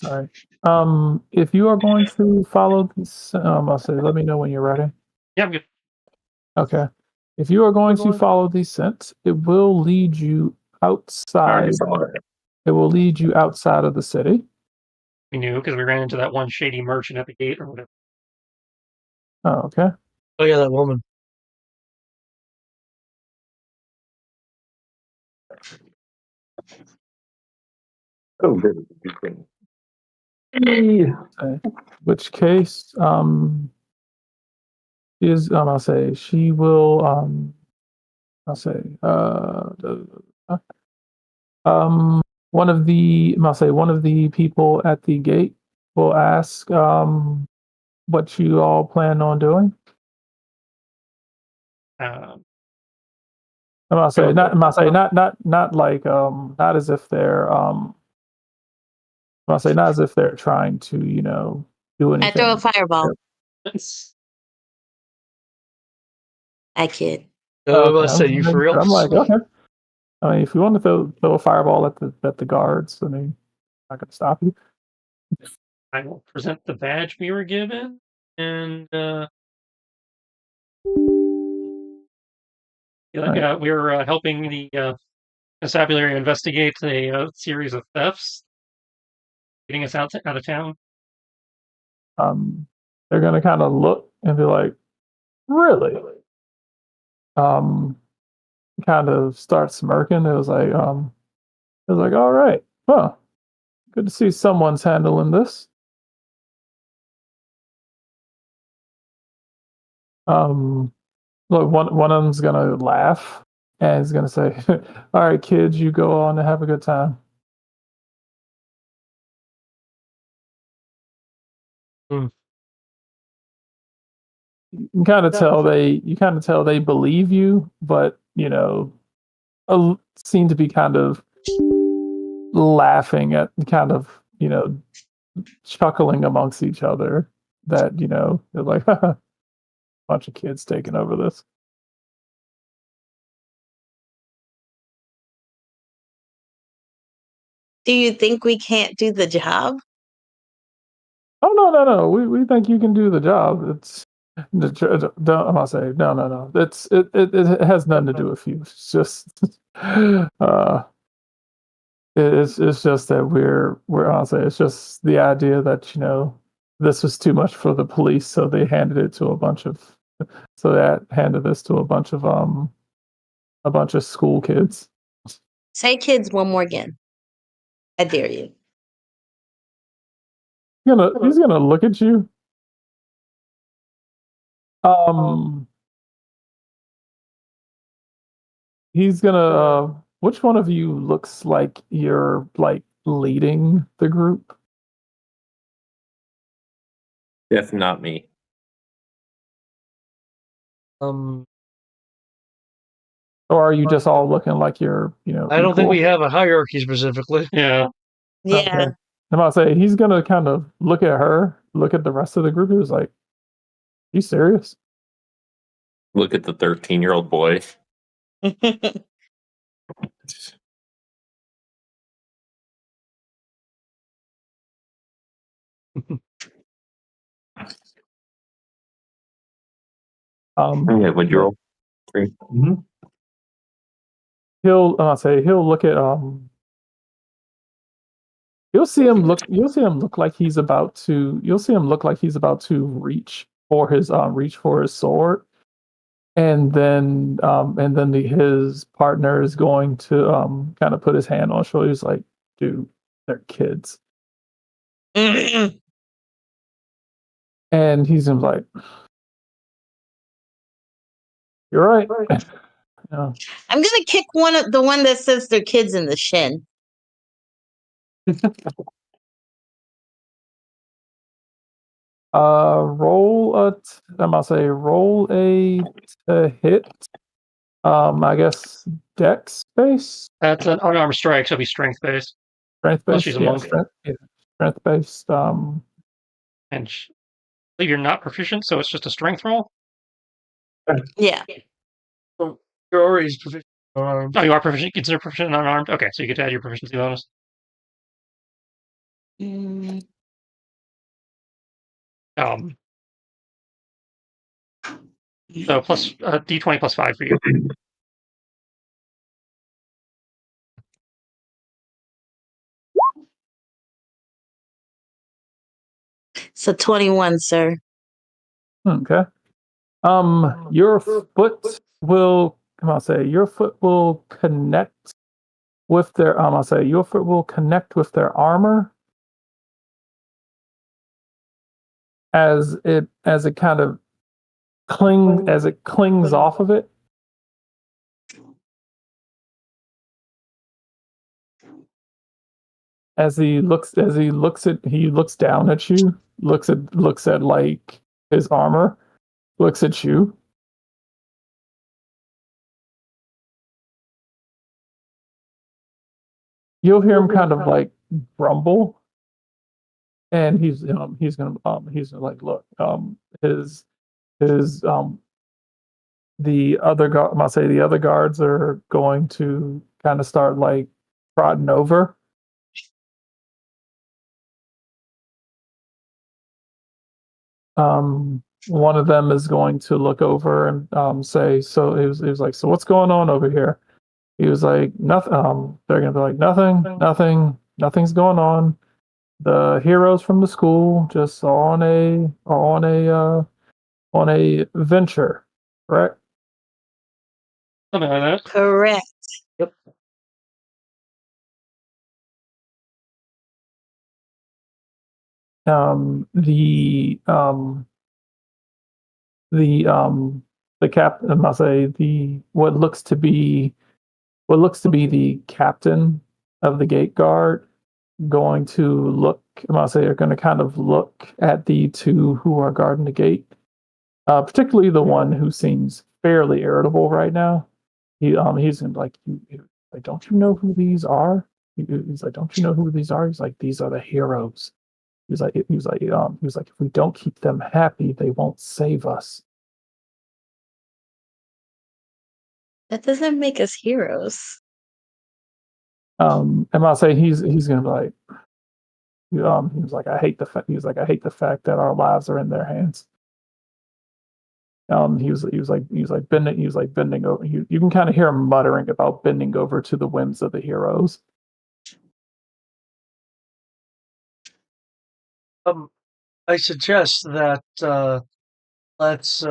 Sorry. If you are going to follow this, I'll say, let me know when you're ready. Yeah, I'm good. Okay. If you are going to follow these scents, it will lead you outside. It will lead you outside of the city. We knew because we ran into that one shady merchant at the gate or whatever. Oh, okay. Oh yeah, that woman. Oh, good. Which case, is I'll say she will I'll say one of the I'll say one of the people at the gate will ask what you all plan on doing. I'll say not like not as if they're I'll say not as if they're trying to, do anything. I throw a fireball. I kid. I said, you for real? I'm like, okay. I mean, if you want to throw a fireball at the guards, I mean, I'm not going to stop you. I will present the badge we were given, and we were helping the constabulary investigate a series of thefts, getting us out of town. They're going to kind of look and be like, really? Kind of start smirking. It was like, all right, huh? Good to see someone's handling this. Look, one of them's gonna laugh and he's gonna say, "All right, kids, you go on and have a good time." You kind of tell they believe you, but seem to be kind of laughing at kind of chuckling amongst each other. That they're like, bunch of kids taking over this. Do you think we can't do the job? Oh no! We think you can do the job. It's don't I say no. It has nothing to do with you. It's just it's just that we're I'll say it's just the idea that this was too much for the police, so they handed it to a bunch of a bunch of school kids. Say kids one more again. I dare you. He's gonna look at you. He's gonna. Which one of you looks like you're like leading the group? If not me. Or are you just all looking like you're, I don't think we have a hierarchy specifically. Yeah. Yeah. Okay. I'm about to say he's gonna kind of look at her, look at the rest of the group. He was like, "You serious?" Look at the 13-year-old boy. Yeah, would you roll? 3? Mm-hmm. He'll look at you'll see him look like he's about to reach for his sword, and then his partner is going to kind of put his hand on his shoulder. He's like, "Dude, they're kids." And he's like, "You're right." Yeah. I'm gonna kick the one that says they're kids in the shin. Roll a hit. I guess dex base. That's an unarmed strike, so it'll be strength based. Strength based. She's a monk. Strength based. And I believe you're not proficient, so it's just a strength roll. Yeah. So you're already proficient. Oh, you are proficient. Consider proficient and unarmed. Okay, so you get to add your proficiency bonus. So plus D20 plus 5 for you. So 21, sir. Okay. Your foot will your foot will connect with their I'll say your foot will connect with their armor as it kind of clings off of it. He looks down at you, looks at like his armor, looks at you. You'll hear him kind of like grumble, and he's gonna like look his the other guard I'll say the other guards are going to kind of start like trotting over. One of them is going to look over and say, so he was like, so what's going on over here? He was like, nothing. They're gonna be like, nothing's going on. The heroes from the school just on a venture, correct? Something like that. Correct. Yep. The captain, I'll say what looks to be the captain of the gate guard going to look, I'll say, are going to kind of look at the two who are guarding the gate, particularly the one who seems fairly irritable right now. He's gonna be like, like, don't you know who these are? He's like, don't you know who these are? He's like, these are the heroes. He was like, if we don't keep them happy, they won't save us. That doesn't make us heroes. And I'll say he's gonna be like, he was like, I hate the fact that our lives are in their hands. He was bending over. You can kind of hear him muttering about bending over to the whims of the heroes. I suggest that let's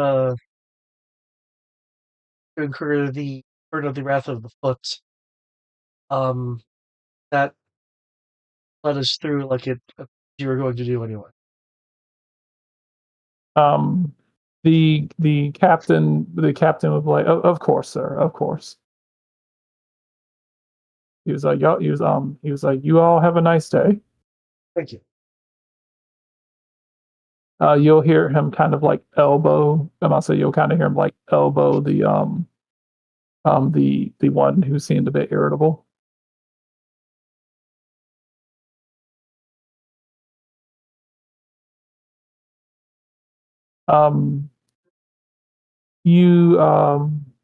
incur the burden of the wrath of the foot. That led us through like you were going to do anyway. The captain was like, of course, sir, of course. He was like, he was like, you all have a nice day. Thank you. You'll hear him kind of like elbow, and also you'll kind of hear him like elbow the one who seemed a bit irritable.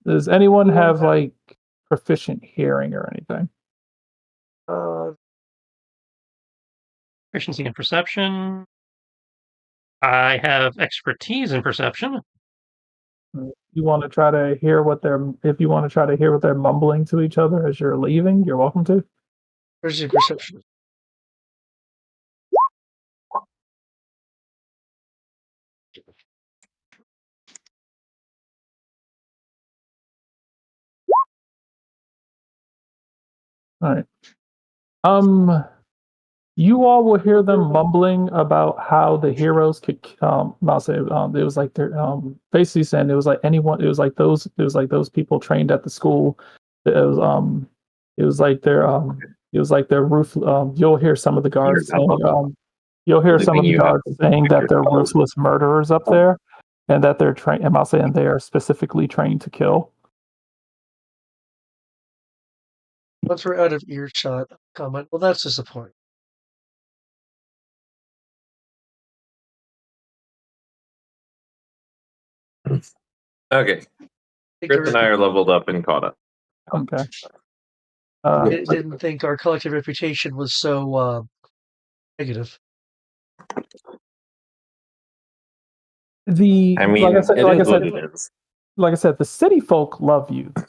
Does anyone have like proficient hearing or anything? Proficiency in perception. I have expertise in perception. You want to try to hear if you want to try to hear what they're mumbling to each other as you're leaving, you're welcome to. Where's your perception? All right. You all will hear them mumbling about how the heroes could I'll say it was like they're basically saying it was like those people trained at the school. It was like their roof you'll hear some of the guards saying that they're ruthless murderers up there, and that they're trained, and I'll say, and they are specifically trained to kill. Once we're out of earshot, comment, well, that's disappointing. Okay. Chris and I are leveled up and caught up. Okay. Didn't think our collective reputation was so Negative. The I mean, like I said, it like I is what said, it is. like I said, the city folk love you. I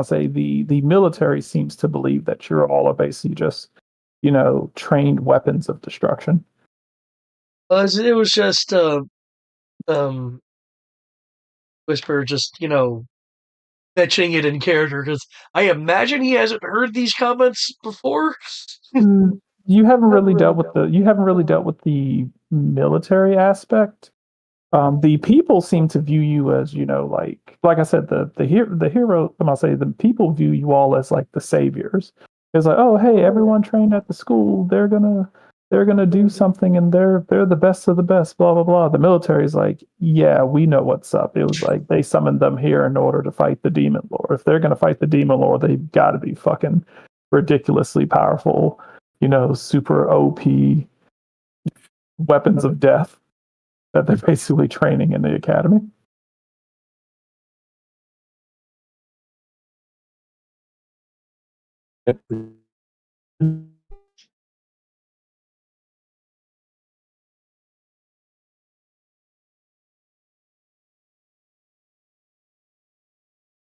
say the military seems to believe that you're all are basically just, trained weapons of destruction. It was just um, Whisper, just mentioning it in character because I imagine he hasn't heard these comments before. You haven't really dealt with the military aspect. The people seem to view you as, like I said, the hero. I say the people view you all as like the saviors. It's like, oh, hey, everyone trained at the school, they're gonna do something, and they're the best of the best. Blah blah blah. The military's like, yeah, we know what's up. It was like they summoned them here in order to fight the demon lord. If they're gonna fight the demon lord, they've got to be fucking ridiculously powerful. Super OP weapons of death that they're basically training in the academy. So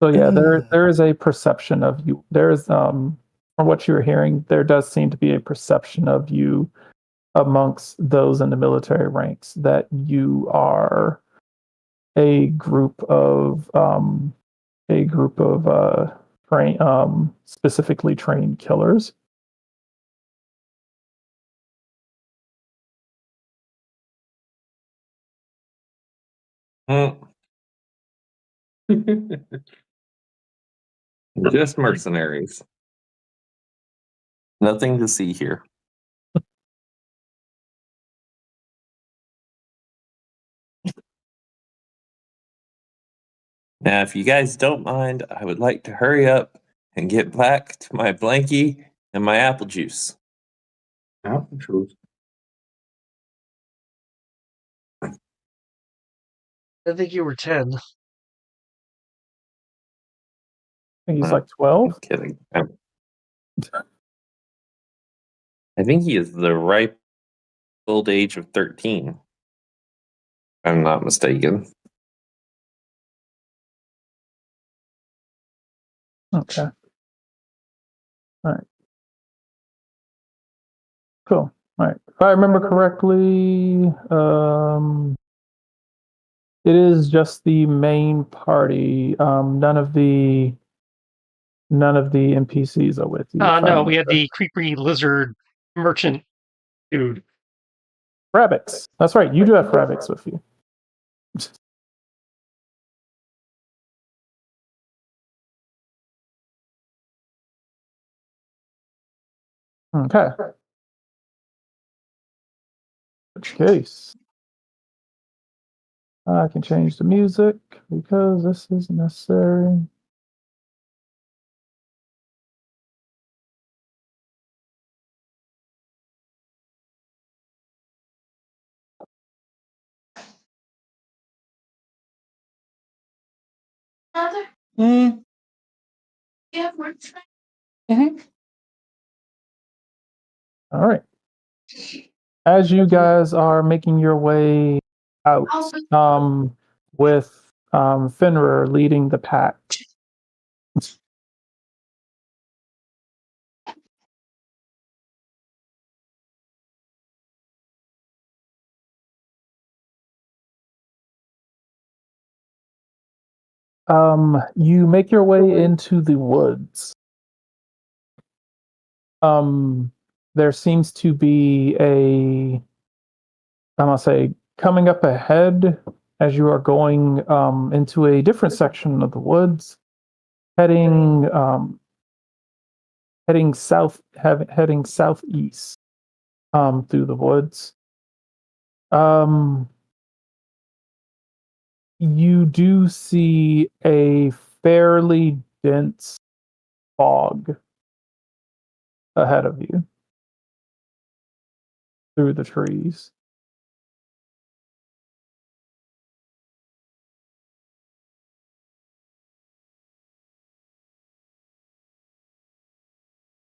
yeah, there is a perception of you. There is from what you're hearing, there does seem to be a perception of you amongst those in the military ranks that you are a group of specifically trained killers. Just mercenaries. Nothing to see here. Now, if you guys don't mind, I would like to hurry up and get back to my blankie and my apple juice. Apple juice? I think you were 10. I think he's like 12. I'm kidding. I think he is the ripe old age of 13. If I'm not mistaken. Okay. All right. Cool. All right. If I remember correctly, it is just the main party. None of the NPCs are with you. No, we had the creepy lizard merchant dude. rabbits. That's right. You do have rabbits with you. Okay. In which case, I can change the music because this is necessary. Another? Mm. You have work tonight? All right. As you guys are making your way out, with Fenrir leading the pack. You make your way into the woods. There seems to be I'm gonna say, coming up ahead as you are going into a different section of the woods, heading heading southeast through the woods. You do see a fairly dense fog ahead of you through the trees.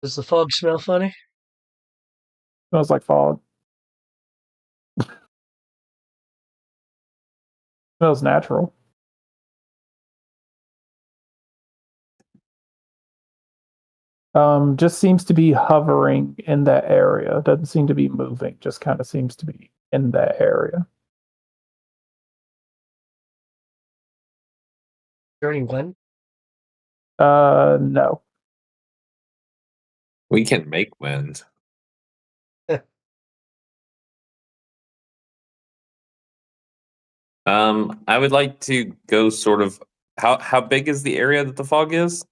Does the fog smell funny? Smells like fog. Smells natural. Just seems to be hovering in that area. Doesn't seem to be moving. Just kind of seems to be in that area. During when? No. We can make wind. I would like to go sort of. How big is the area that the fog is?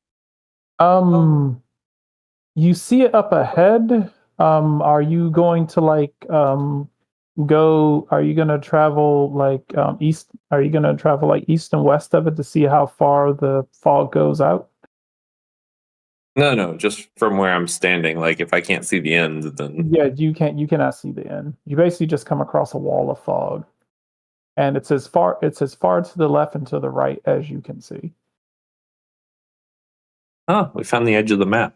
You see it up ahead. Are you going to like go? Are you going to travel like east? Are you going to travel like east and west of it to see how far the fog goes out? No, just from where I'm standing. Like, if I can't see the end, then Yeah, you can't. You cannot see the end. You basically just come across a wall of fog, and it's as far to the left and to the right as you can see. oh, we found the edge of the map.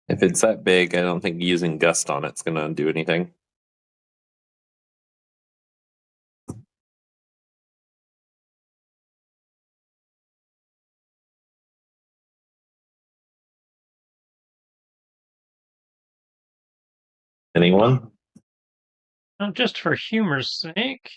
If it's that big, I don't think using gust on it's gonna do anything. Anyone? Just for humor's sake.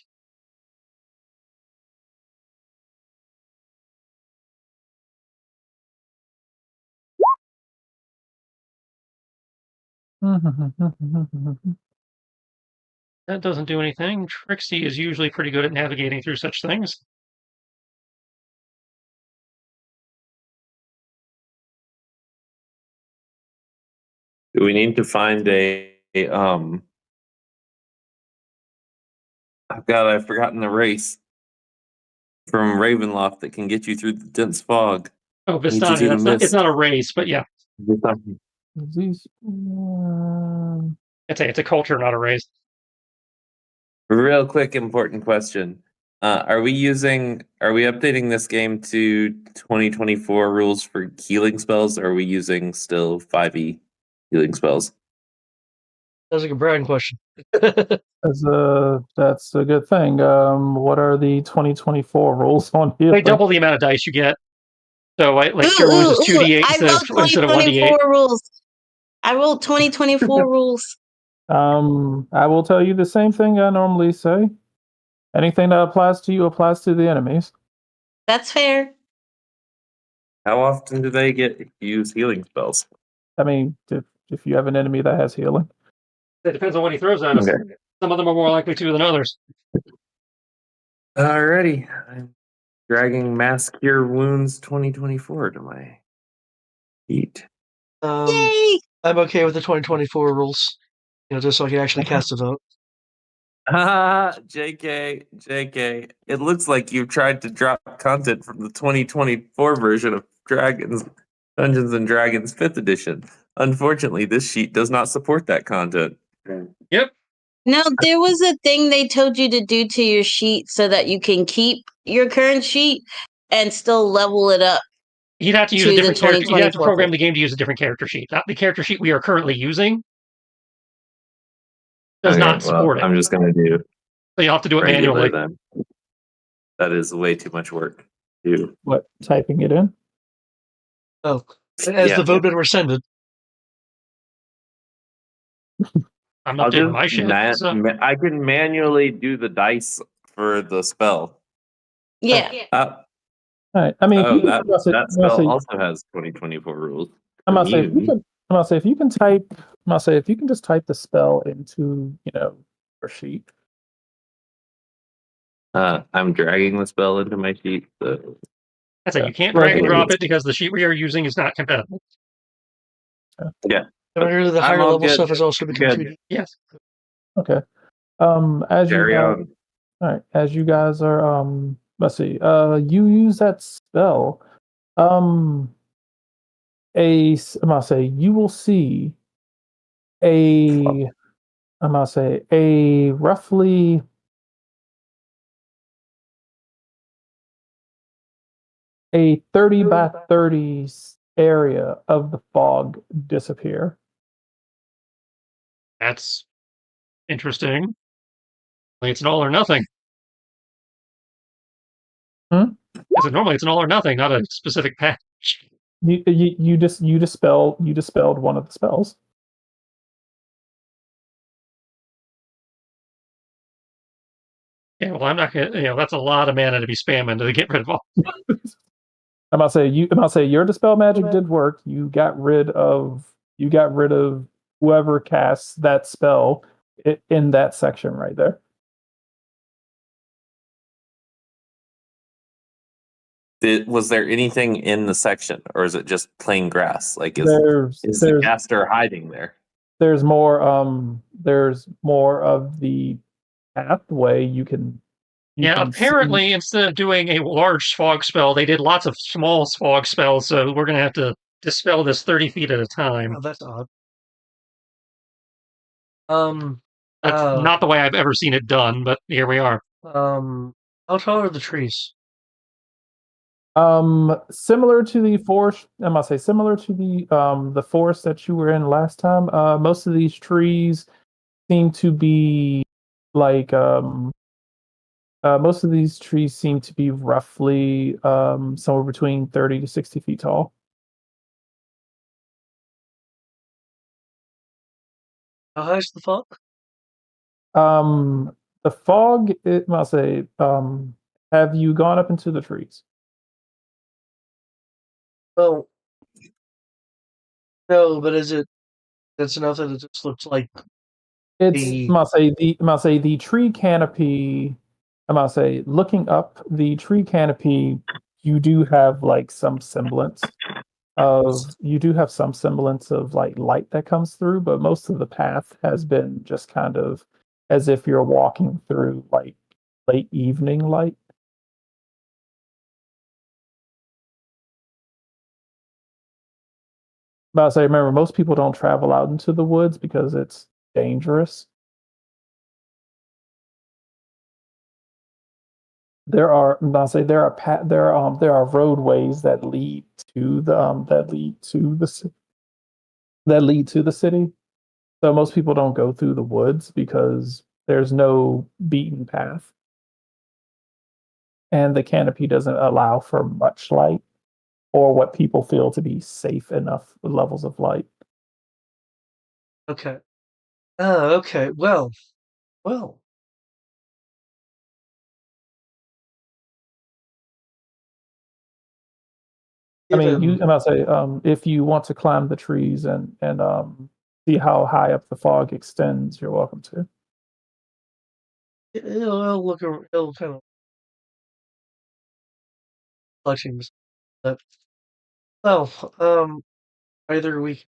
That doesn't do anything. Trixie is usually pretty good at navigating through such things. Do we need to find oh God, I've forgotten the race from Ravenloft that can get you through the dense fog. Oh, Leads you Vistani, through the it's mist. not a race, but yeah. These, It's a culture, not a race. Real quick, important question. Are we updating this game to 2024 rules for healing spells, or are we using still 5e healing spells? That's like a Brian question. that's a good thing. What are the 2024 rules on They healing? double the amount of dice you get. So like Ooh, Cure Wounds is ooh, ooh. 2d8 I instead wrote of 1d8. 2024 rules. I wrote 2024 rules. I will tell you the same thing I normally say. Anything that applies to you applies to the enemies. That's fair. How often do they use healing spells? I mean, if you have an enemy that has healing. It depends on what he throws at us. Okay. Some of them are more likely to than others. Alrighty. I'm dragging Mass Cure Wounds 2024 to my feet. Yay! I'm okay with the 2024 rules. Just so I can actually cast a vote. JK. It looks like you've tried to drop content from the 2024 version of Dungeons and Dragons 5th edition. Unfortunately, this sheet does not support that content. Yep. No, there was a thing they told you to do to your sheet so that you can keep your current sheet and still level it up. You'd have to use To a the different character. You'd have to 2024 program the game to use a different character sheet. Not the character sheet we are currently using does not support it. I'm just going to do So you'll have to do it regular manually. then. That is way too much work to do. What, typing it in? Oh, as the vote been rescinded. I'm not doing my shit. I can manually do the dice for the spell. Yeah. All right. I mean, that spell also has 2024 rules. I'm gonna say if you can just type the spell into your sheet. I'm dragging the spell into my sheet. So. That's it. You can't drag and drop it because the sheet we are using is not compatible. Yeah. The higher level stuff is also becoming 2D. Yes. Okay. As you guys are let's see. You use that spell. I'm gonna say you will see I'm gonna say a roughly a 30 by 30 area of the fog disappear. That's interesting. Like, it's an all or nothing. Because normally it's an all or nothing, not a specific patch. You dispelled one of the spells. Yeah, well, I'm not gonna. That's a lot of mana to be spamming to get rid of all. I'm about to say your dispel magic did work. You got rid of whoever casts that spell in that section right there. Was there anything in the section, or is it just plain grass? Like, is There's the caster hiding there? there's more of the pathway you can. Yeah, apparently instead of doing a large fog spell, they did lots of small fog spells. So we're gonna have to dispel this 30 feet at a time. Oh, that's odd. That's not the way I've ever seen it done, but here we are. How tall are the trees? Similar to the forest, I must say, similar to the forest that you were in last time. Most of these trees seem to be like most of these trees seem to be roughly somewhere between 30 to 60 feet tall. How high is the fog? The fog, it must say, have you gone up into the trees? Oh, no, but is it? That's enough that it just looks like It's the. must say the tree canopy. I must say, looking up the tree canopy, you do have like some semblance of like light that comes through, but most of the path has been just kind of as if you're walking through like late evening light. But I say, remember, most people don't travel out into the woods because it's dangerous. There are, I'll say, there are roadways that lead to the city. So most people don't go through the woods because there's no beaten path, and the canopy doesn't allow for much light or what people feel to be safe enough levels of light. Okay. Okay. Well. I mean, Given, and I'll say, if you want to climb the trees and see how high up the fog extends, you're welcome to. he'll look. He'll kind of clutching his. But well, either we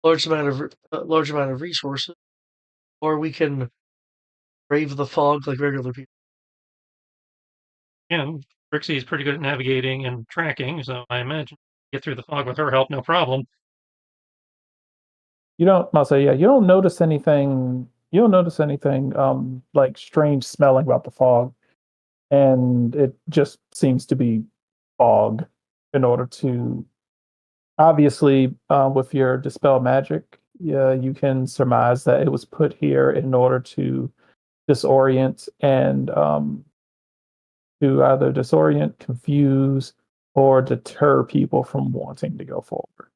large amount of resources, or we can brave the fog like regular people. And Trixie is pretty good at navigating and tracking, so I imagine get through the fog with her help, no problem. I'll say, yeah, you don't notice anything. You don't notice anything like strange smelling about the fog, and it just seems to be fog. In order to obviously, with your dispel magic, yeah, you can surmise that it was put here in order to disorient and to either disorient, confuse, or deter people from wanting to go forward.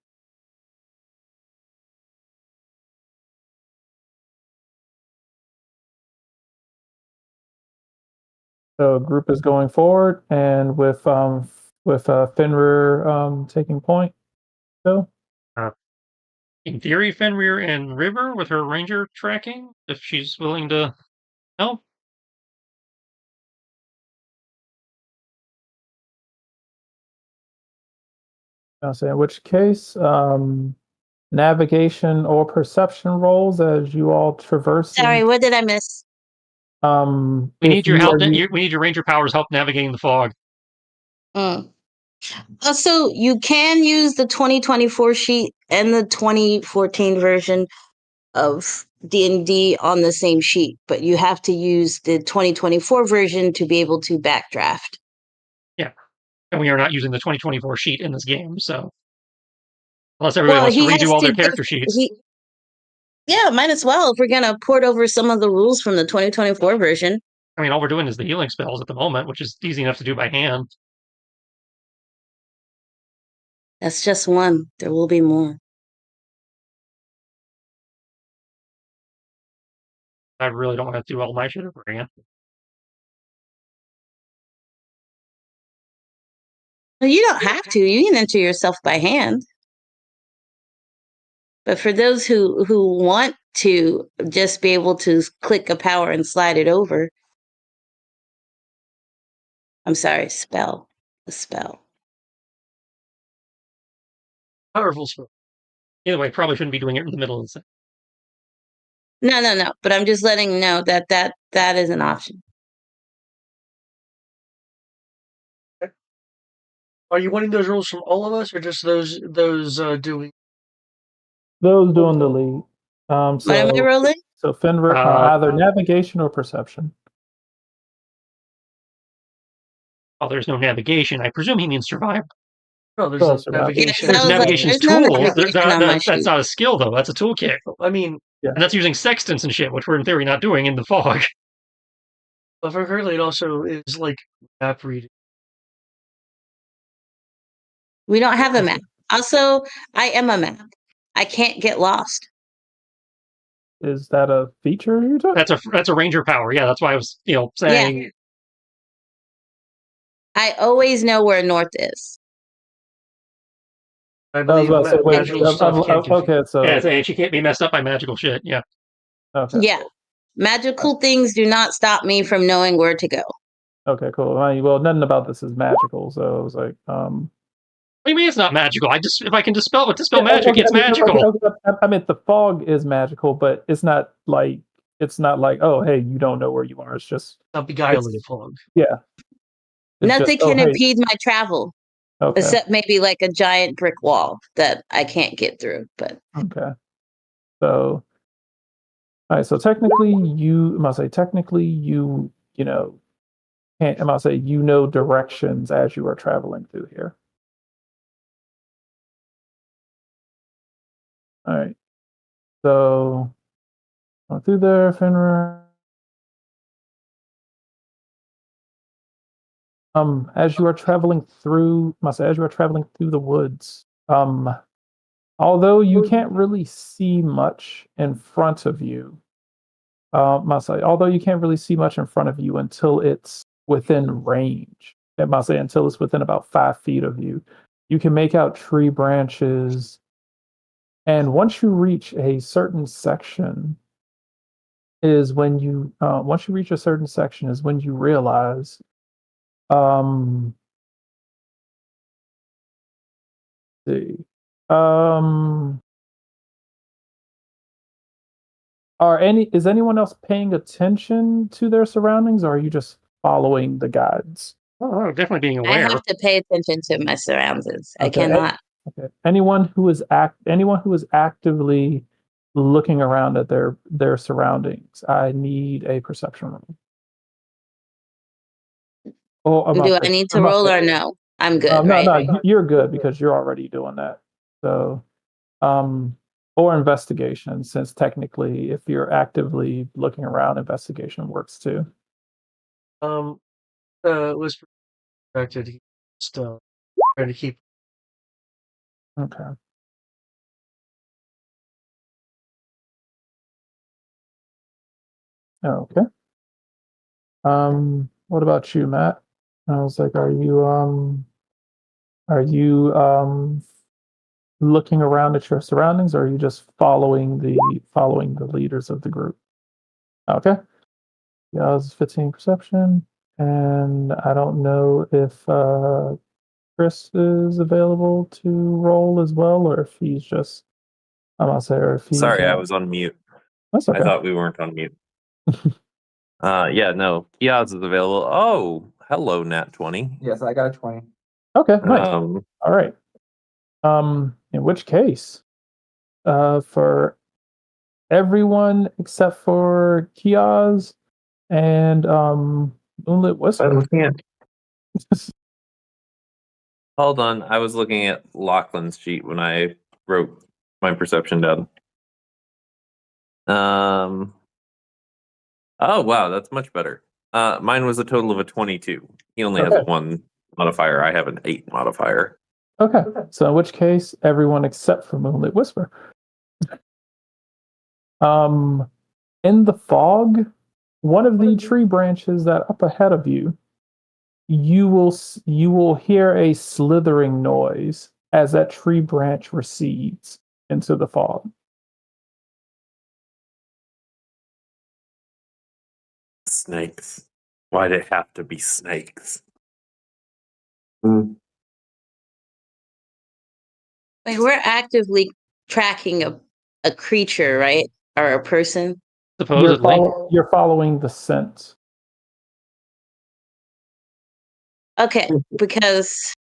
So group is going forward, and with Fenrir taking point. So In theory, Fenrir and River with her ranger tracking, if she's willing to help. I'll say in which case, navigation or perception rolls as you all traverse. Sorry, what did I miss? We need your help. We need your ranger powers help navigating the fog. Mm. Also, you can use the 2024 sheet and the 2014 version of D&D on the same sheet, but you have to use the 2024 version to be able to backdraft. Yeah. And we are not using the 2024 sheet in this game, so unless everybody wants to redo all their character sheets. Yeah, might as well if we're going to port over some of the rules from the 2024 version. I mean, all we're doing is the healing spells at the moment, which is easy enough to do by hand. That's just one. There will be more. I really don't want to do all my shit over again. Well, you don't have to. You can enter yourself by hand. But for those who want to just be able to click a power and slide it over. I'm sorry, spell. A spell. Powerful spell. Either way, probably shouldn't be doing it in the middle of the sentence. No. But I'm just letting you know that is an option. Are you wanting those rules from all of us, or just those doing? Those doing the lead. What am I rolling? So Fenrir, either navigation or perception. Oh, there's no navigation. I presume he means survival. No, there's navigation. There's navigation's tools. That's not a skill, though. That's a toolkit. I mean, yeah. And that's using sextants and shit, which we're in theory not doing in the fog. But for currently, it also is like map reading. We don't have a map. Also, I am a map. I can't get lost. Is that a feature you're talking? That's a ranger power. Yeah, that's why I was saying. Yeah. I always know where north is. I believe magical stuff can't okay, so and she can't be messed up by magical shit. Yeah. Okay. Yeah. Magical things do not stop me from knowing where to go. Okay, cool. Well, nothing about this is magical, so I was like, What do you mean it's not magical? If I can dispel magic, it's magical. I mean, the fog is magical, but it's not like oh, hey, you don't know where you are. It's just not beguiling the fog. Yeah. Nothing can impede my travel, except maybe like a giant brick wall that I can't get through. But okay, so all right. So technically, you know directions as you are traveling through here. All right. So going through there, Fenrir. As you are traveling through the woods, although you can't really see much in front of you, until it's within range. Until it's within about 5 feet of you, you can make out tree branches, and once you reach a certain section, is when you realize. See. Is anyone else paying attention to their surroundings, or are you just following the guides? Oh, definitely being aware. I have to pay attention to my surroundings. Okay. I cannot. Okay. Anyone who is actively looking around at their surroundings, I need a perception roll. Do I need to roll or no? I'm good. No, you're good because you're already doing that. So, or investigation, since technically, if you're actively looking around, investigation works too. Was projected. Still trying to keep. Okay. Okay. What about you, Matt? I was like, are you looking around at your surroundings, or are you just following the leaders of the group? Okay. Yeah, it's 15 perception, and I don't know if Chris is available to roll as well, or if he's just. Sorry, I was on mute. That's okay. I thought we weren't on mute. Yeah, no. Kiaz is available. Oh, hello, Nat 20. Yes, I got a 20. Okay, nice. Um, All right. In which case, for everyone except for Kiaz and Moonlit I Whisper. was looking at. Hold on, I was looking at Lachlan's sheet when I wrote my perception down. Oh wow, that's much better. Mine was a total of a 22. He only has Okay. 1 modifier. I have an 8 modifier. Okay, so in which case, everyone except for Moonlit Whisper. In the fog, one of the tree branches that up ahead of you, you will hear a slithering noise as that tree branch recedes into the fog. Snakes. Why'd it have to be snakes? Hmm. Like we're actively tracking a creature, right? Or a person. Supposedly. You're following the scent. Okay, because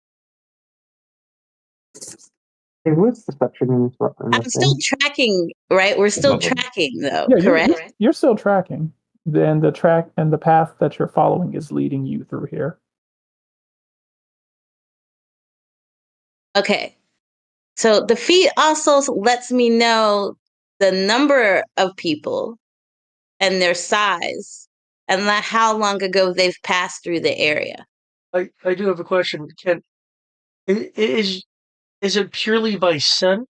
Hey, what's perception in I'm this still thing? tracking, right? We're still Nothing. tracking though, Yeah, correct? you're still tracking. Then the track and the path that you're following is leading you through here. Okay. So the feed also lets me know the number of people and their size and how long ago they've passed through the area. I do have a question. Is it purely by scent?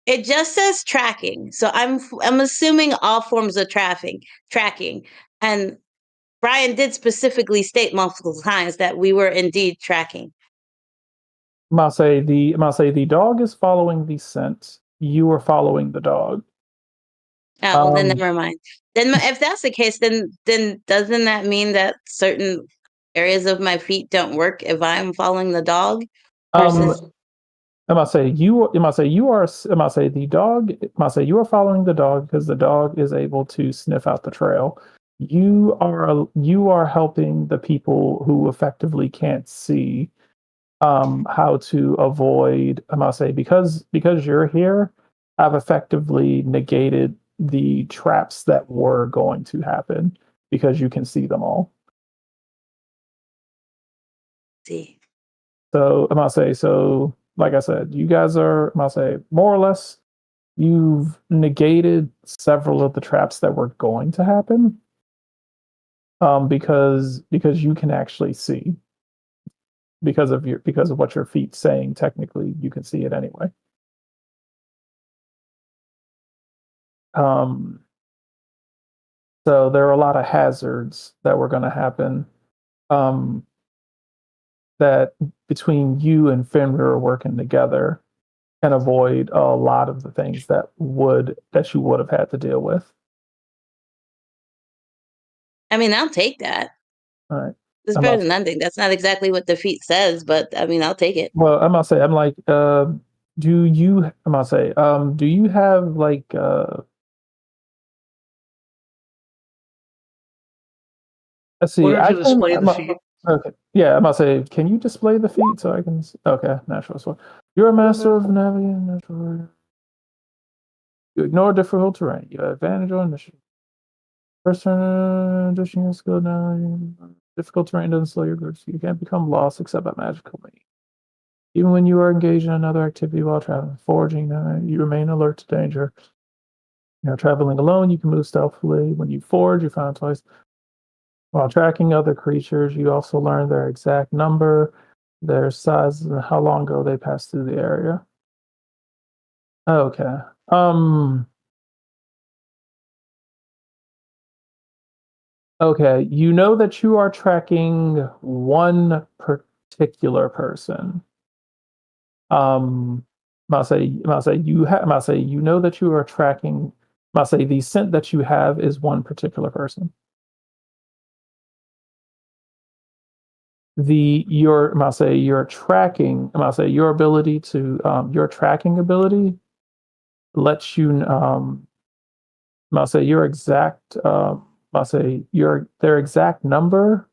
It just says tracking. So I'm assuming all forms of tracking. And Brian did specifically state multiple times that we were indeed tracking. I'm gonna say the dog is following the scent. You are following the dog. Oh, well, then Um, never mind. Then if that's the case, then doesn't that mean that certain areas of my feet don't work if I'm following the dog versus I must say you. I must say you are. I must say the dog. I must say you are following the dog because the dog is able to sniff out the trail. You are helping the people who effectively can't see how to avoid. I must say because you're here, I've effectively negated the traps that were going to happen because you can see them all. see. So I must say so. Like I said, you guys are. I must say more or less. You've negated several of the traps that were going to happen because you can actually see because of what your feet's saying. Technically, you can see it anyway. Um, so there are a lot of hazards that were going to happen um, that between you and Fenrir are working together can avoid a lot of the things that you would have had to deal with. I mean, I'll take that. All right. It's I'm better not, than nothing. That's not exactly what the feet says, but I mean, I'll take it. well, I'm gonna say I'm like, do you? I'm gonna say, do you have like, let's see, Order I to can. display the feet. Okay, yeah, I'm gonna say, can you display the feet so I can? Okay, natural sword. You're a master of navigating natural. You ignore difficult terrain. You have advantage on initiative. First turn, addition your skill now. Difficult terrain doesn't slow your growth. You can't become lost except by magical means. Even when you are engaged in another activity while traveling, foraging, you remain alert to danger. You know, traveling alone, you can move stealthily. When you forage, you find twice. While tracking other creatures, you also learn their exact number, their size, and how long ago they passed through the area. Okay. Okay. You know that you are tracking one particular person. I'll say you know that you are tracking. I'll say the scent that you have is one particular person. I'll say your tracking. I'll say your ability to your tracking ability lets you. I'll say your exact. I'll say their exact number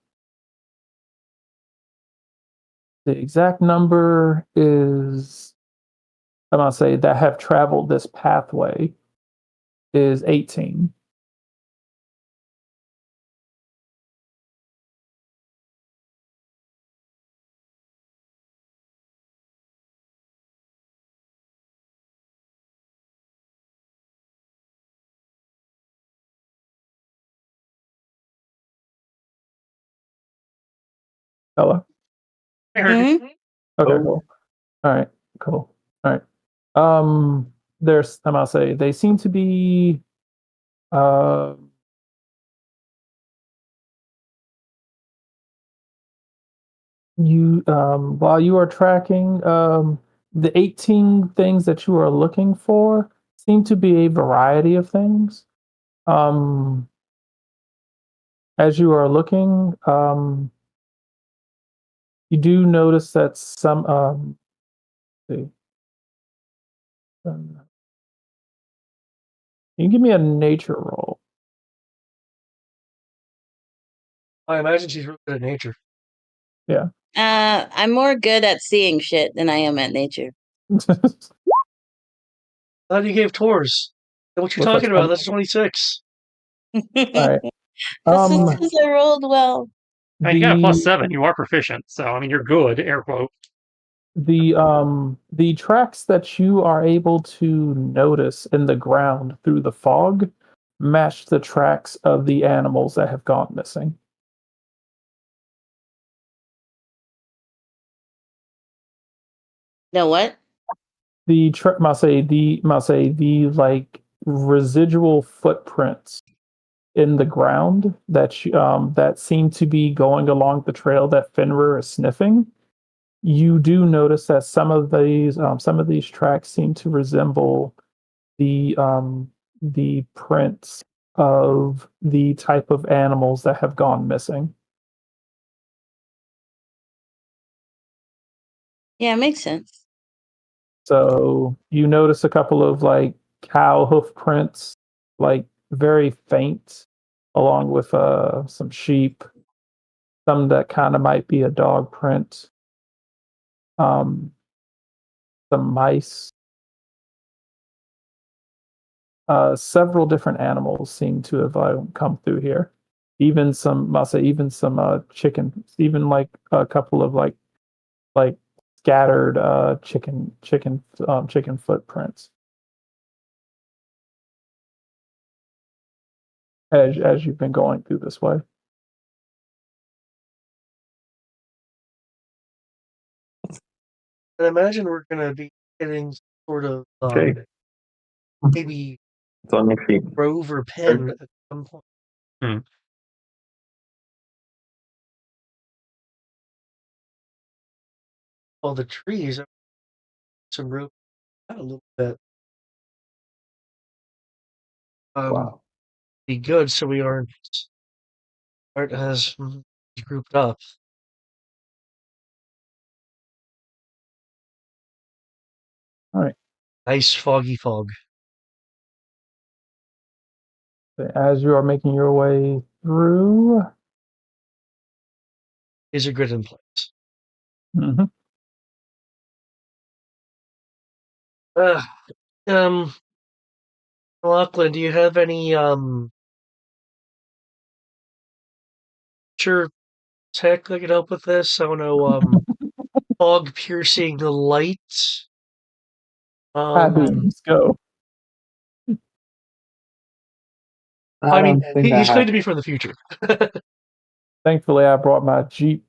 The exact number is, I'm gonna say, that have traveled this pathway is 18. Hello? I heard you. Mhm. Okay, Oh. cool. All right, cool. All right. There's, I'm gonna say, they seem to be, uh, while you are tracking, the 18 things that you are looking for seem to be a variety of things. As you are looking, you do notice that some, let's see, you can give me a nature roll. I imagine she's really good at nature. Yeah. I'm more good at seeing shit than I am at nature. How do you gave tours? What you What's that, talking about? 20? That's 26. All right. This is Um, because I rolled well. Now, you got a the +7. You are proficient, so I mean you're good. Air quote. the tracks that you are able to notice in the ground through the fog match the tracks of the animals that have gone missing. Know what? The like residual footprints in the ground that seem to be going along the trail that Fenrir is sniffing. You do notice that some of these tracks seem to resemble the prints of the type of animals that have gone missing. Yeah, it makes sense. So you notice a couple of like cow hoof prints, like very faint, along with some sheep, some that kind of might be a dog print, um, some mice. Several different animals seem to have come through here. Even some, I'll say, even some chicken, even like a couple of like scattered chicken footprints as you've been going through this way. And imagine we're going to be hitting sort of Okay. maybe It's on your feet. grove or pen at some point. Hmm. All the trees, some rope out a little bit. Wow. Be good so we aren't as grouped up. All right. Nice foggy fog. As you are making your way through, Is a grid in place. mhm. Uh, Lachlan, do you have any sure tech that could help with this? I don't know, fog piercing the lights. Let's go. I mean, don't think I he's claimed have. to be from the future. Thankfully, I brought my Jeep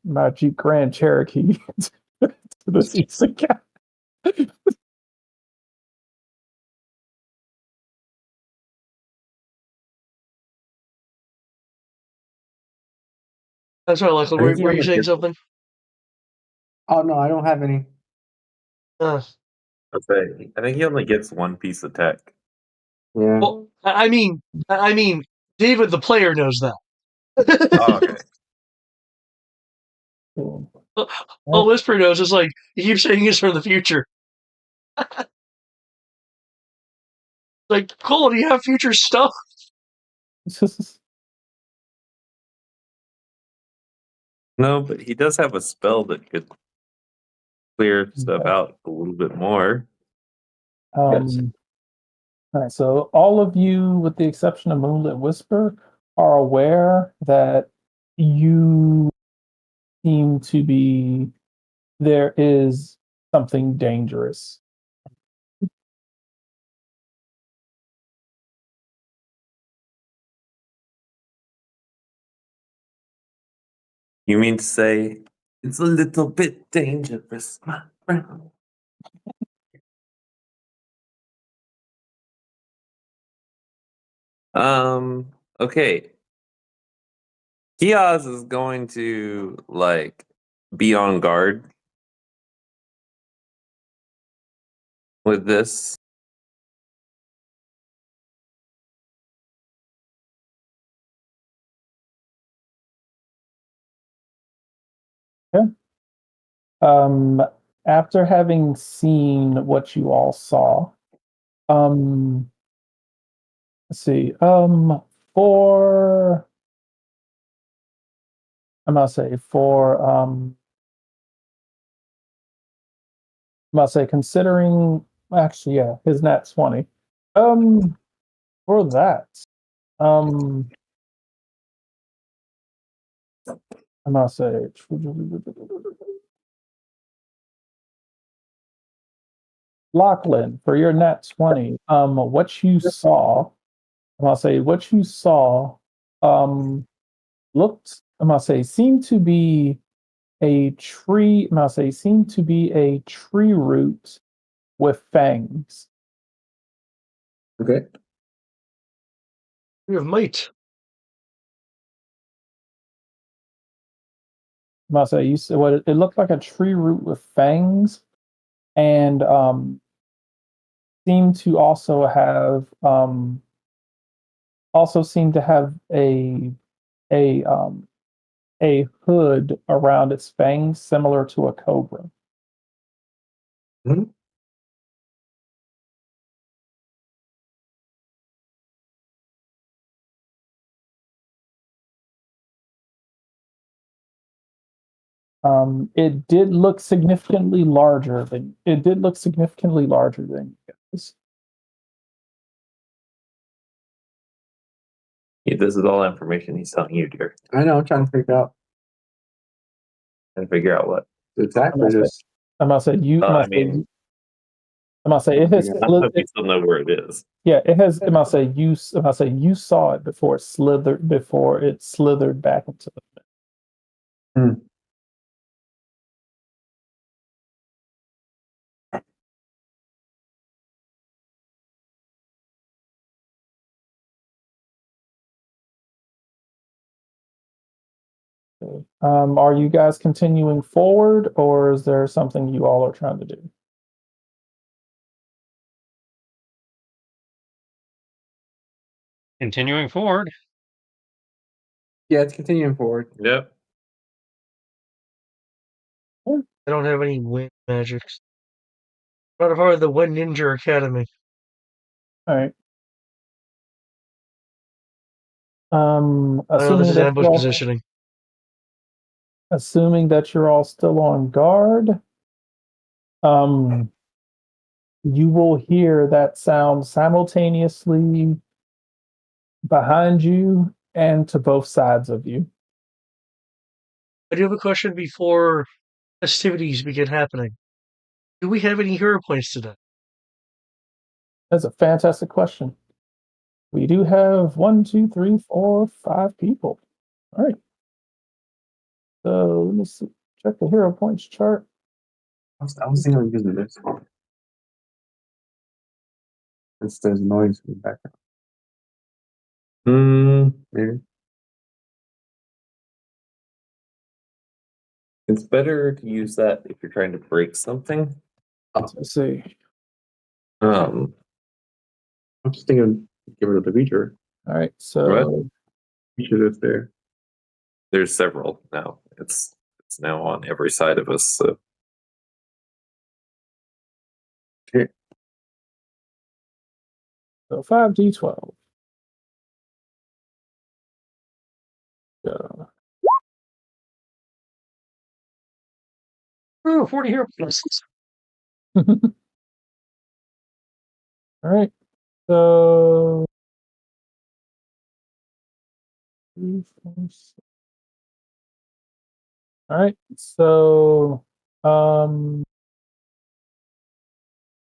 Grand Cherokee to this Isekai. I'm sorry, Lachlan, I think were he you only saying gets, something? Oh no, I don't have any. Uh, I think he only gets one piece of tech. Yeah. well, I mean, David the player knows that. Oh, okay. Cool. All Whisper knows is like he keeps saying he's from the future. Like, Cole, do you have future stuff? No, but he does have a spell that could clear stuff out a little bit more. All right, so all of you, with the exception of Moonlit Whisper, are aware that you seem to be there is something dangerous. You mean to say it's a little bit dangerous, my friend? Okay. Kiaz is going to be on guard with this. Um, After having seen what you all saw, let's see. For I must say for I must say considering actually yeah, his nat 20. For that, um, I must say Lachlan, for your nat 20, what you saw, I must say what you saw, looked, I must say, seemed to be a tree, I must say, seemed to be a tree root with fangs. Okay. We have might. I must say, you said what it looked like a tree root with fangs, and seemed to also seemed to have a a hood around its fangs, similar to a cobra. Mhm. It did look significantly larger than you guys. This is all information he's telling you, dear. I know. I'm trying to figure out And figure out what. exactly this. I must say you. I mean, I must say it has. Yeah. I hope you still know where it is. Yeah, it has. I must say you. I must say you saw it before it slithered back into the. Are you guys continuing forward, or is there something you all are trying to do? Continuing forward. Yeah, it's continuing forward. Yep. I don't have any wind magics. Not a part of the Wind Ninja Academy. All right. I know this Assuming is that ambush you're all, positioning. assuming that you're all still on guard, you will hear that sound simultaneously behind you and to both sides of you. I do have a question before festivities begin happening. Do we have any hero points today? That's a fantastic question. We do have 1, 2, 3, 4, 5 people. All right. So let me see. Check the hero points chart. I was thinking of using this one. Since there's noise in the background. Maybe. It's better to use that if you're trying to break something. Let's see. Um, I'm just thinking of get rid of the feature. All right. So Feature that's there. there's several now. It's now on every side of us. So so 5d12. Ooh, 40 hero points. All right. So. All right. So,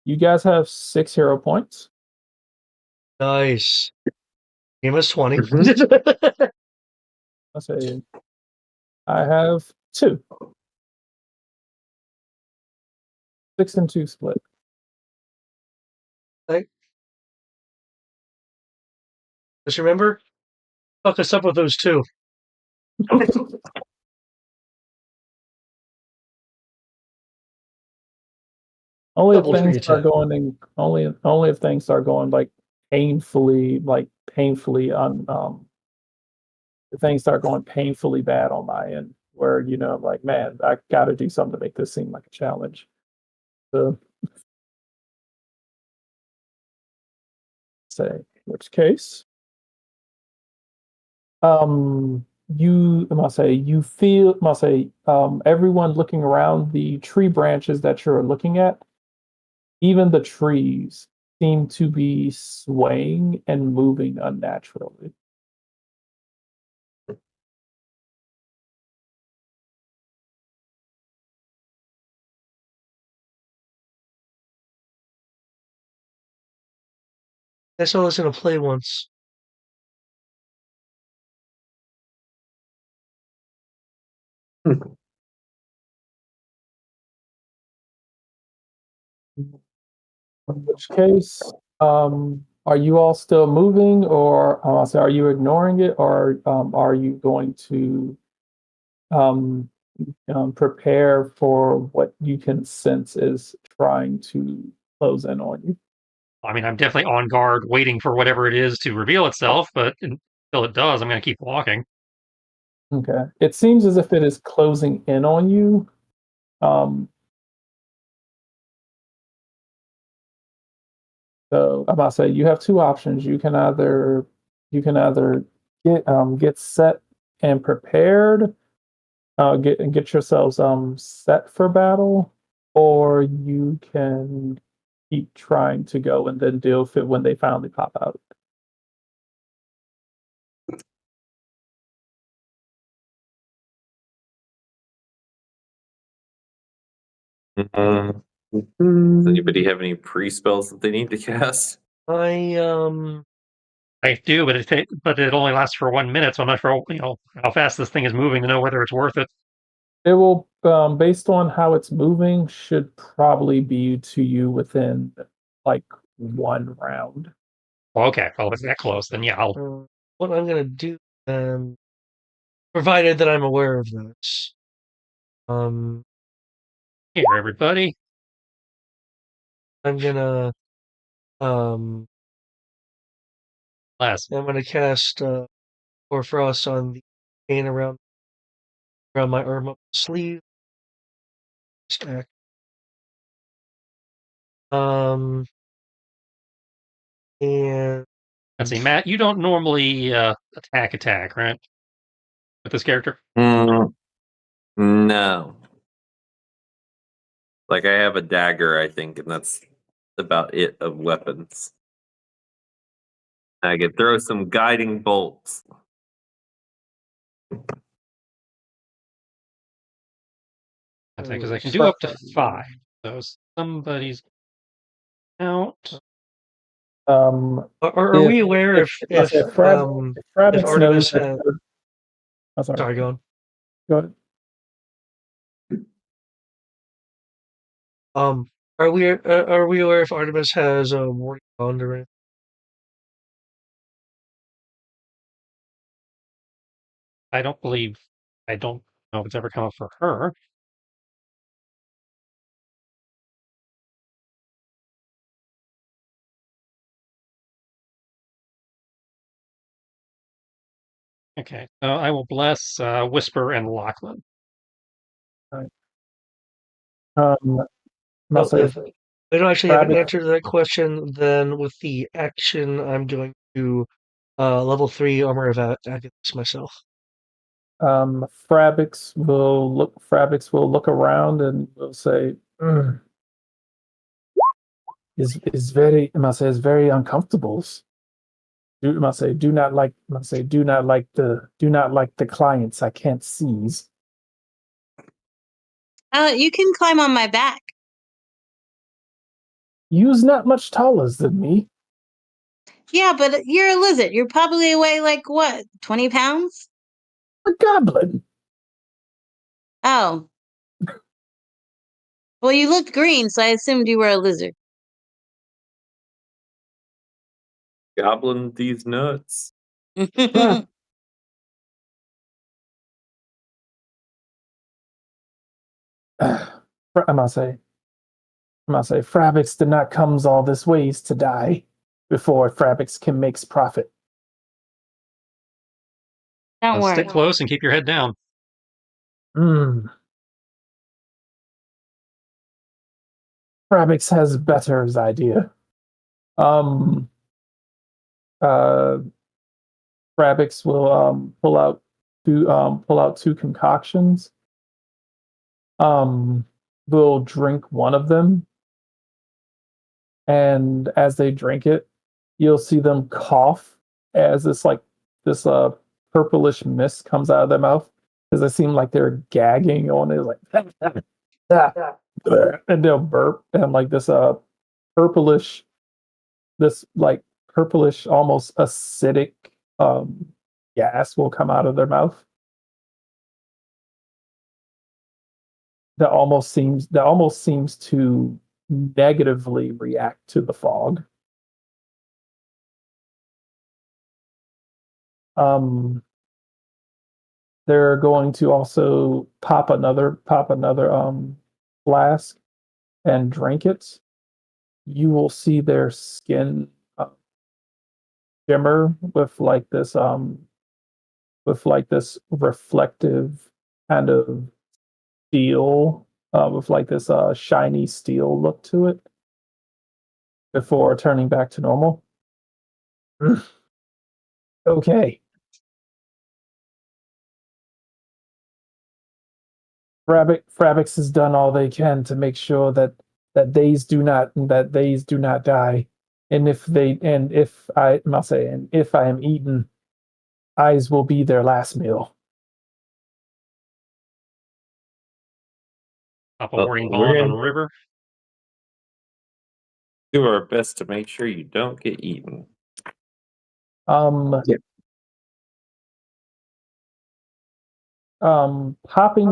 you guys have 6 hero points. Nice. Game is 20. Let's say I have 2. 6 and 2 split. Just remember, fuck us up with those 2. Only if Double things free start attack. going only if things start going like painfully if things start going painfully bad on my end, where I'm like, man, I got to do something to make this seem like a challenge. So, say, which case, everyone looking around the tree branches that you're looking at, even the trees seem to be swaying and moving unnaturally. I saw this in a play once. In which case, are you all still moving, or are you ignoring it, or are you going to um, prepare for what you can sense is trying to close in on you? I mean, I'm definitely on guard, waiting for whatever it is to reveal itself, but until it does, I'm going to keep walking. Okay. It seems as if it is closing in on you. So I'm about to say you have 2 options. You can either get set and prepared, get yourselves set for battle, or you can keep trying to go and then deal with it when they finally pop out. Does anybody have any pre-spells that they need to cast? I do, but it only lasts for 1 minute, so I'm not sure how fast this thing is moving to know whether it's worth it. It will, based on how it's moving, should probably be to you within like 1 round. Okay, well, if it's that close, then yeah, I'll. What I'm gonna do then, provided that I'm aware of this. Here, everybody. I'm gonna Last. I'm gonna cast or frost on the pain around my arm up sleeve. Stack. And Let's see, Matt, you don't normally attack, right? With this character? No. Like, I have a dagger, I think, and that's about it of weapons. I could throw some guiding bolts. Because I can do up to 5. So somebody's out. Are we aware if Frabbits Artemis knows that has... I'm sorry. Sorry, go on. Go ahead. Are we aware if Artemis has a warning bond or anything? I don't know if it's ever come up for her. Okay, I will bless Whisper and Lachlan. Right. No, say if I don't actually have an Rabbit- answer to that question, then with the action, I'm going to level 3 armor of Agathis myself. Frabix will look around and will say, is very, I must say, is very uncomfortable. I must say, do not like the clients I can't seize. You can climb on my back. You's not much taller than me. Yeah, but you're a lizard. You're probably weigh like what, 20 pounds? A goblin. Oh. Well, you looked green, so I assumed you were a lizard. Goblin these nuts. I must say, Frabix did not comes all this ways to die before Frabix can makes profit. Don't worry. Stick close and keep your head down. Frabix has better's idea. Frabix will pull out two concoctions. Will drink one of them, and as they drink it, you'll see them cough as this purplish mist comes out of their mouth, because they seem like they're gagging on it, like and they'll burp, and like purplish purplish, almost acidic gas will come out of their mouth. That almost seems to negatively react to the fog. They're going to also pop another flask and drink it. You will see their skin shimmer with this reflective kind of steel, with this shiny steel look to it, before turning back to normal. Okay. Frabix has done all they can to make sure that these do not die. And if I am eaten, eyes will be their last meal. Pop a warning bond on the river. Do our best to make sure you don't get eaten. Popping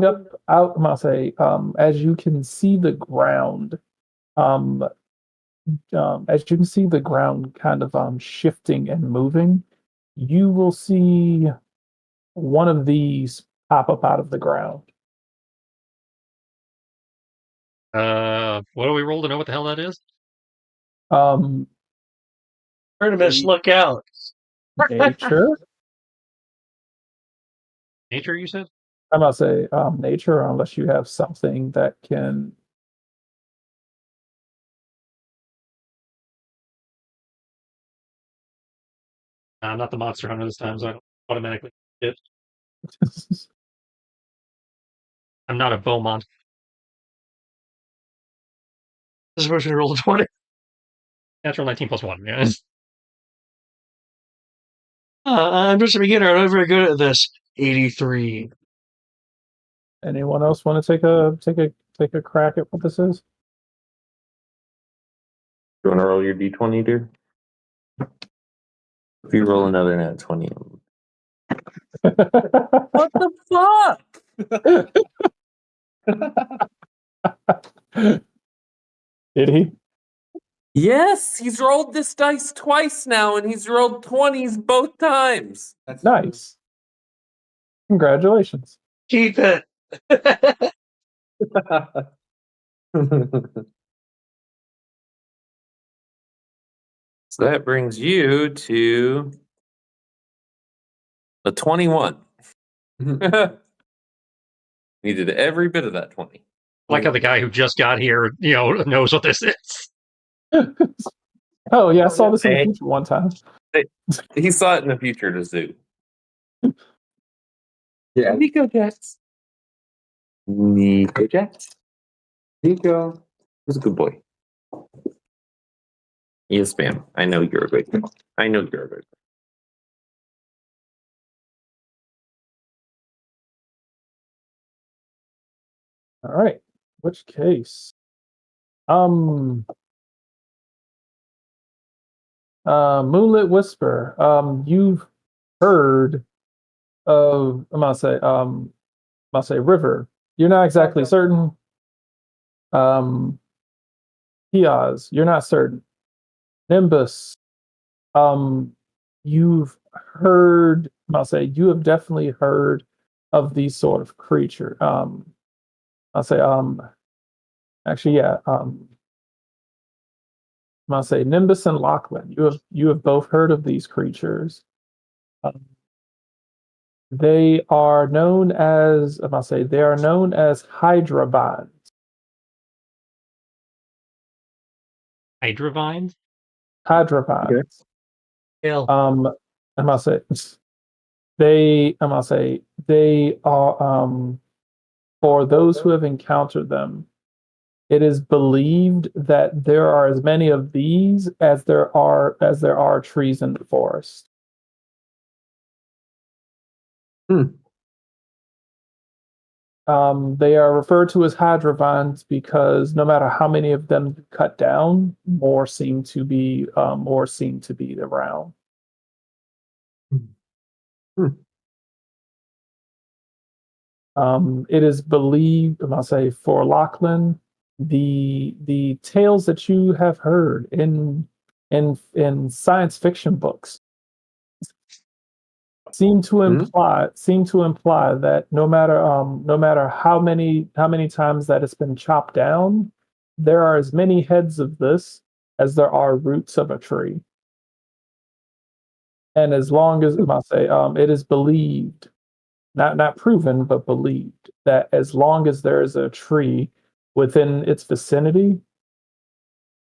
up out, I must say, as you can see the ground, kind of shifting and moving, you will see one of these pop up out of the ground. What do we roll to know what the hell that is? Artemis, look out. Nature. Nature, you said? I must say, nature, unless you have something that can. I'm not the monster hunter this time, so I don't automatically hit. I'm not a Beaumont. This is supposed to roll a 20. Natural 19 plus 1, yeah. I'm just a beginner. I'm not very good at this. 83. Anyone else want to take a crack at what this is? You want to roll your d20, dude? If you roll another nat 20. What the fuck? Did he? Yes, he's rolled this dice twice now, and he's rolled 20s both times. That's nice. Congratulations. Keep it. So that brings you to a 21. Needed every bit of that 20. Like how the guy who just got here, knows what this is. Oh yeah, I saw this in the future one time. He saw it in the future to zoo. Yeah, Nico Jets. Nico Jets. Nico was a good boy. Yes, ma'am. I know you're a great girl. I know you're a great girl. All right. Which case? Moonlit Whisper. You've heard of I'm gonna say River. You're not exactly certain. Piaz, you're not certain. Nimbus, you've heard I'll say you have definitely heard of these sort of creature. I'll say actually yeah, I'll say Nimbus and Lachlan. You have both heard of these creatures. Um, they are known as I'll say they are known as Hydravines. Hydrovines? Hydravines. Hell, I must say I must say they are for those who have encountered them, it is believed that there are as many of these as there are trees in the forest. They are referred to as hydrovines because no matter how many of them you cut down, more seem to be around. It is believed, I'll say, for Lachlan, the tales that you have heard in science fiction books seem to imply that no matter how many times that it's been chopped down, there are as many heads of this as there are roots of a tree. And as long as I'll say, it is believed, not proven, but believed that as long as there is a tree within its vicinity,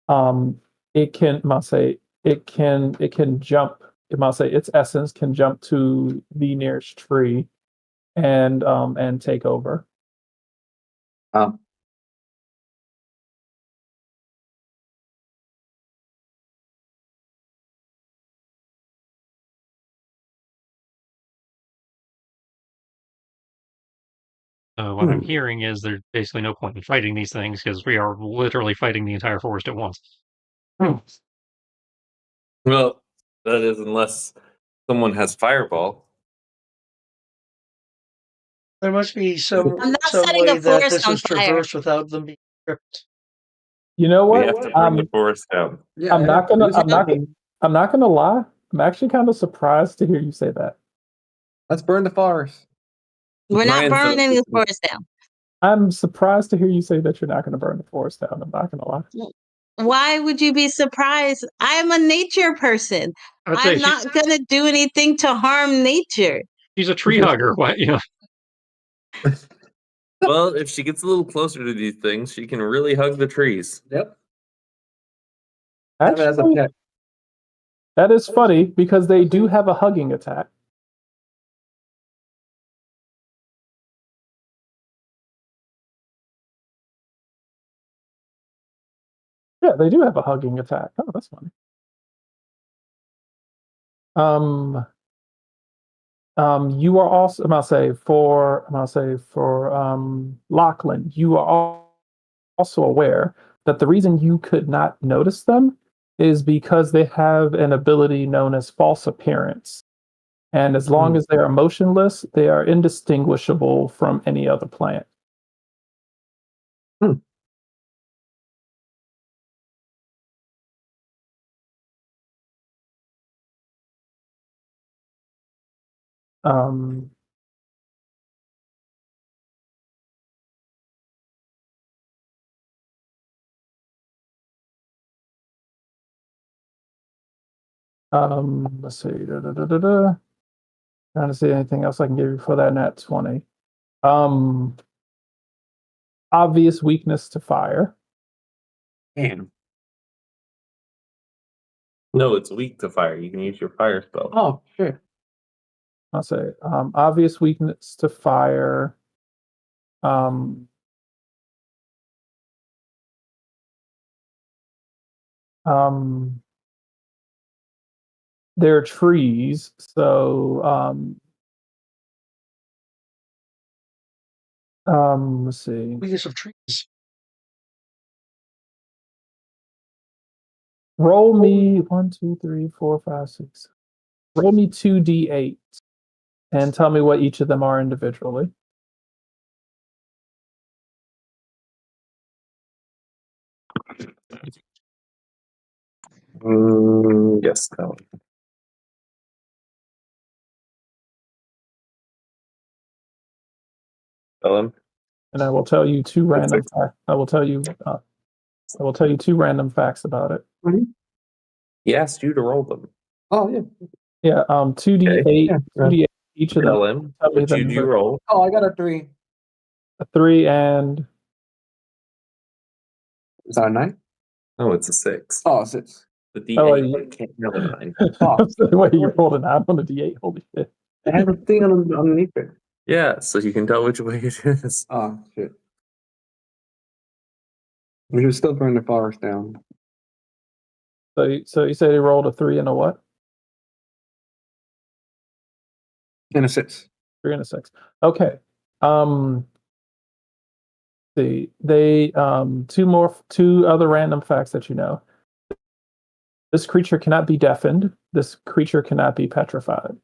um, it can, I'll say, it can jump. I'll say its essence can jump to the nearest tree and take over. So what I'm hearing is there's basically no point in fighting these things because we are literally fighting the entire forest at once. Well, that is unless someone has fireball. there must be some I'm not some setting way a that forest this on was fire. traversed without them being tripped. You know We what? have to burn the forest down. Yeah, I'm I not have to gonna do something. I'm not gonna lie. I'm actually kind of surprised to hear you say that. Let's burn the forest. We're not Ryan said burning the forest down. I'm surprised to hear you say that you're not going to burn the forest down. I'm not going to lie. Why would you be surprised? I'm a nature person. I would say I'm not going to do anything to harm nature. she's a tree hugger. What, you know? Well, if she gets a little closer to these things, she can really hug the trees. Yep. Have it as a Actually, pet. that is funny because they do have a hugging attack. Yeah, they do have a hugging attack. Oh, that's funny. You are also, I'm gonna say for Lachlan, you are also aware that the reason you could not notice them is because they have an ability known as false appearance. And as long as they are motionless, they are indistinguishable from any other plant. Um, let's see. Trying to see anything else I can give you for that nat 20. Obvious weakness to fire. Damn. No, it's weak to fire. You can use your fire spell. Oh, shit. I'll say obvious weakness to fire. They're trees, so let's see. Weakness of trees. Roll me 1, 2, 3, 4, 5, 6. Roll me 2d8 and tell me what each of them are individually. Yes, that one. Tell him. And I will tell you two random facts. I will tell you 2 random facts about it. He asked you to roll them. Oh, yeah. Yeah, 2d8, Okay. Yeah. 2d8 each of them. Tell him. Tell me What you the do roll? Oh, I got a 3. A 3 and Is that a 9? Oh, it's a 6. Oh, 6. The D8 Oh, you- can't have a 9. oh. The way you rolled a 9 on a d8. Holy shit. I have a thing underneath it. Yeah, so you can tell which way it is. Oh, shit. We should still burn the forest down. So you said he rolled a 3 and a what? And a 6. 3 and a 6. Okay. They two other random facts that you know. This creature cannot be deafened. This creature cannot be petrified.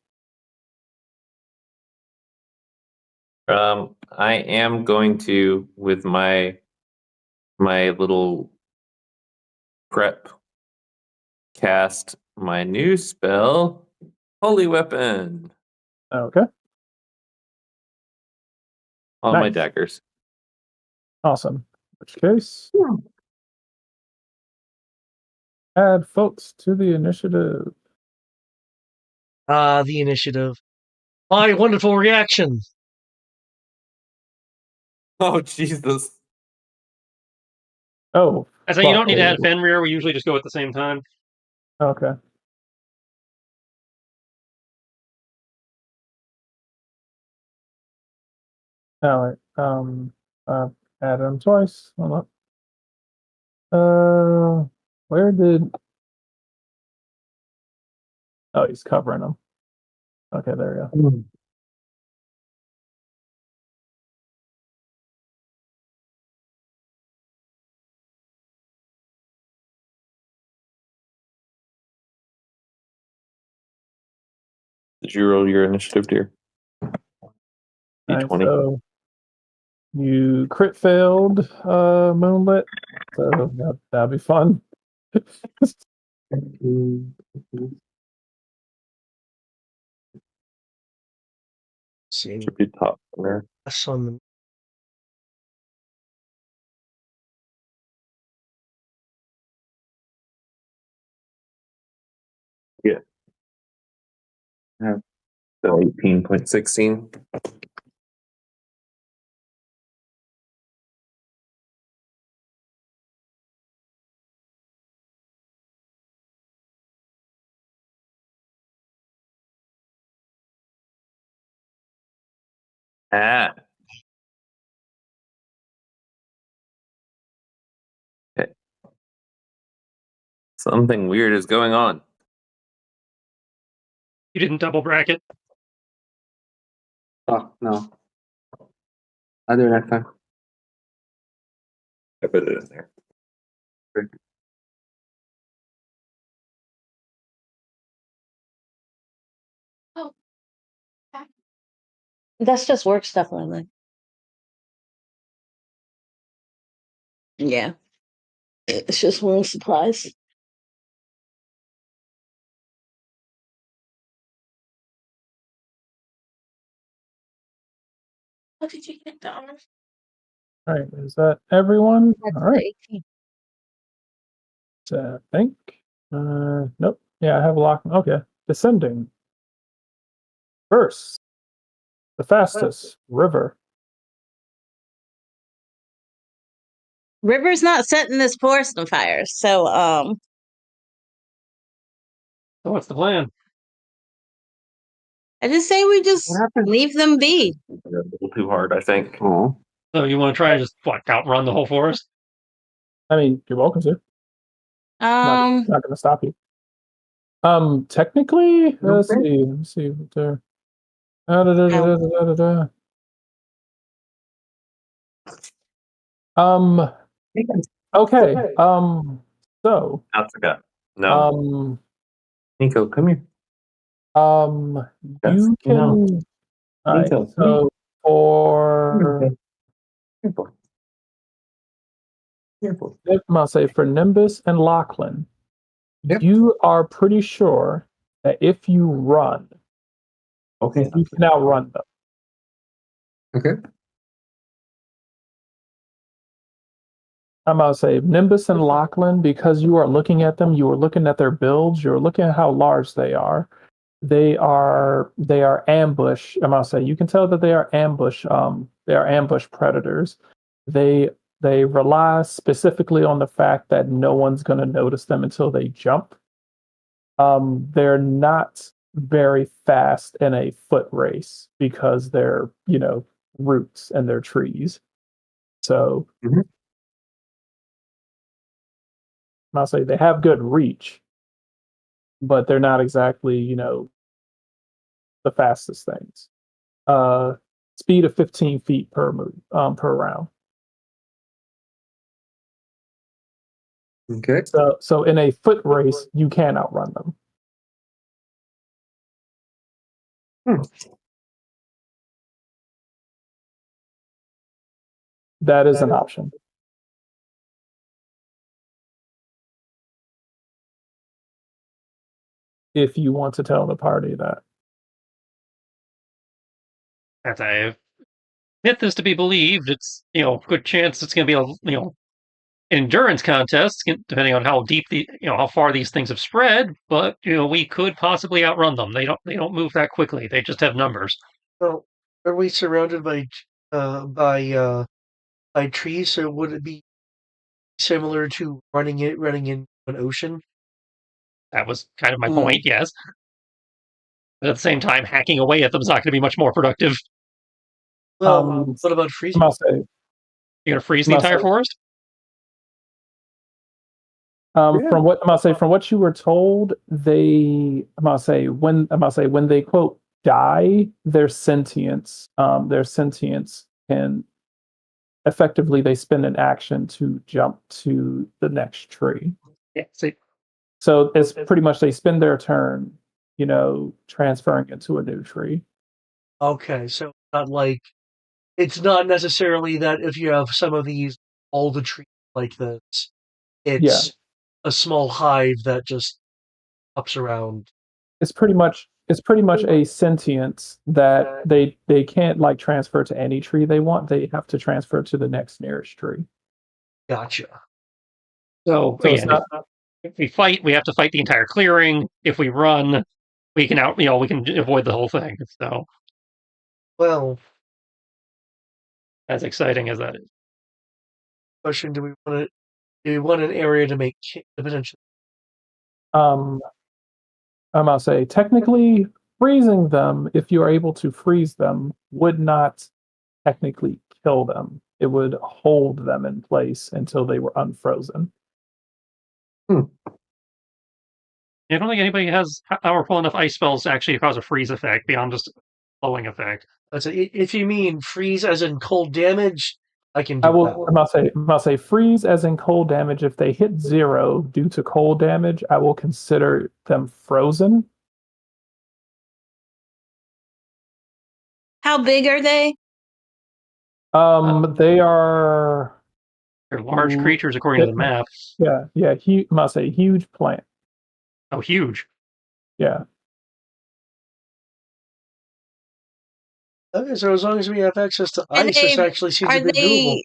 I am going to, with my little prep, cast my new spell, Holy Weapon, Okay. on my Nice. daggers. Awesome. In which case, add folks to the initiative. The initiative. My wonderful reaction. Oh, Jesus. Oh, I say you don't need to fuck. add Fenrir. We usually just go at the same time. Okay. All right. Add them twice. Hold up. Where did? Oh, he's covering them. Okay, there we go. Did you roll your initiative, dear? All right, D20. so you crit failed, Moonlit. So that'll be fun. See, Should be top there. some Yeah. So 18.16. Ah. Okay. Something weird is going on. You didn't double bracket. Oh, no. I'll do it next time. I put it in there. That's just work stuff, Lily. Yeah. It's just wound supplies. How did you get the armor? All right, is that everyone? That's All right. 18. I think. Nope. Yeah, I have a lock. Okay. Descending. First, the fastest river. River's not setting this forest on fire, so So what's the plan? I just say we just What happened? leave them be. A little too hard, I think. Oh. So you want to try and just outrun the whole forest? I mean, you're welcome to. Not going to stop you. Technically, let's Okay. see. Let's see what there. Da, da, da, da, da, da, da. Okay. So. Natsuka. No. Nico, come here. You can. No. All right. Nico, So for. I'll say for Nimbus and Lachlan, Yep. you are pretty sure that if you run, Okay. you can outrun them. Okay. I'm going to say Nimbus and Lachlan, because you are looking at them, you are looking at their builds, you're looking at how large they are. They are ambush. I'm going to say you can tell that they are ambush. They are ambush predators. They rely specifically on the fact that no one's going to notice them until they jump. They're not very fast in a foot race because they're, roots and they're trees. So I'll say they have good reach, but they're not exactly, the fastest things. Speed of 15 feet per move, per round. Okay. So in a foot race, you can outrun them. That is an option. If you want to tell the party that. As I admit this to be believed, it's good chance it's going to be a endurance contest, depending on how deep how far these things have spread. But we could possibly outrun them. They don't move that quickly. They just have numbers. Well, are we surrounded by trees? So would it be similar to running in an ocean? That was kind of my point. Yes, but at the same time, hacking away at them is not going to be much more productive. Well, what about freezing? I'll say, You're going to freeze the entire forest? From what you were told, when they quote die, their sentience can effectively they spend an action to jump to the next tree. Yeah. See. So it's pretty much they spend their turn, transferring into a new tree. Okay, so it's not necessarily that if you have some of these all the trees like this, it's a small hive that just hops around. It's pretty much a sentience that they can't transfer to any tree they want. They have to transfer to the next nearest tree. Gotcha. So again, if we fight, we have to fight the entire clearing. If we run, we can we can avoid the whole thing. So, well, as exciting as that is. Question: do we want an area to make potentially? I'll say technically freezing them, if you are able to freeze them, would not technically kill them. It would hold them in place until they were unfrozen. I don't think anybody has powerful enough ice spells to actually cause a freeze effect beyond just slowing effect. If you mean freeze as in cold damage, I can do that. I'll say freeze as in cold damage. If they hit 0 due to cold damage, I will consider them frozen. How big are they? They are. They're large creatures according to the map. Yeah. Must say huge plant. Oh, huge. Yeah. Okay, so as long as we have access to ice, this actually seems a bit doable.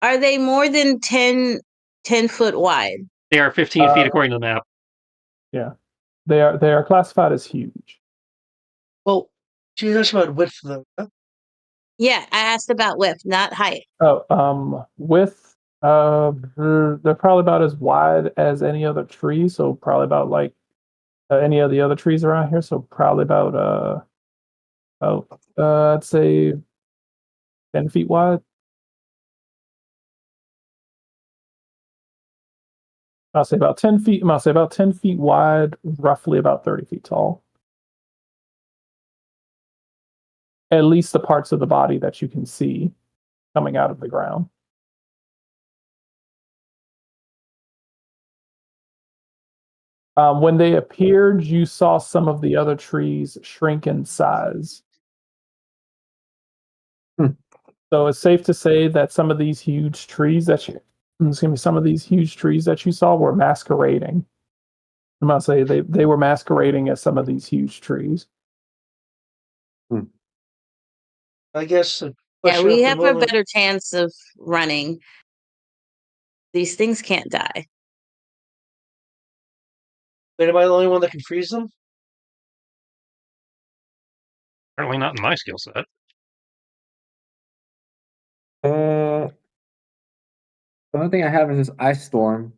Are they more than 10 foot wide? They are 15 feet according to the map. Yeah. They are classified as huge. Well, you asked about width though. Huh? Yeah, I asked about width, not height. Oh, width, they're probably about as wide as any other tree, so probably about any of the other trees around here. So probably about I'd say 10 feet wide. I'll say about 10 feet. I'll say about 10 feet wide, roughly about 30 feet tall. At least the parts of the body that you can see coming out of the ground. When they appeared, you saw some of the other trees shrink in size. So it's safe to say that some of these huge trees that you saw were masquerading. I'm gonna say they were masquerading as some of these huge trees. I guess. Yeah, we have a better chance of running. These things can't die. Am I the only one that can freeze them? Apparently not in my skill set. The only thing I have is this ice storm.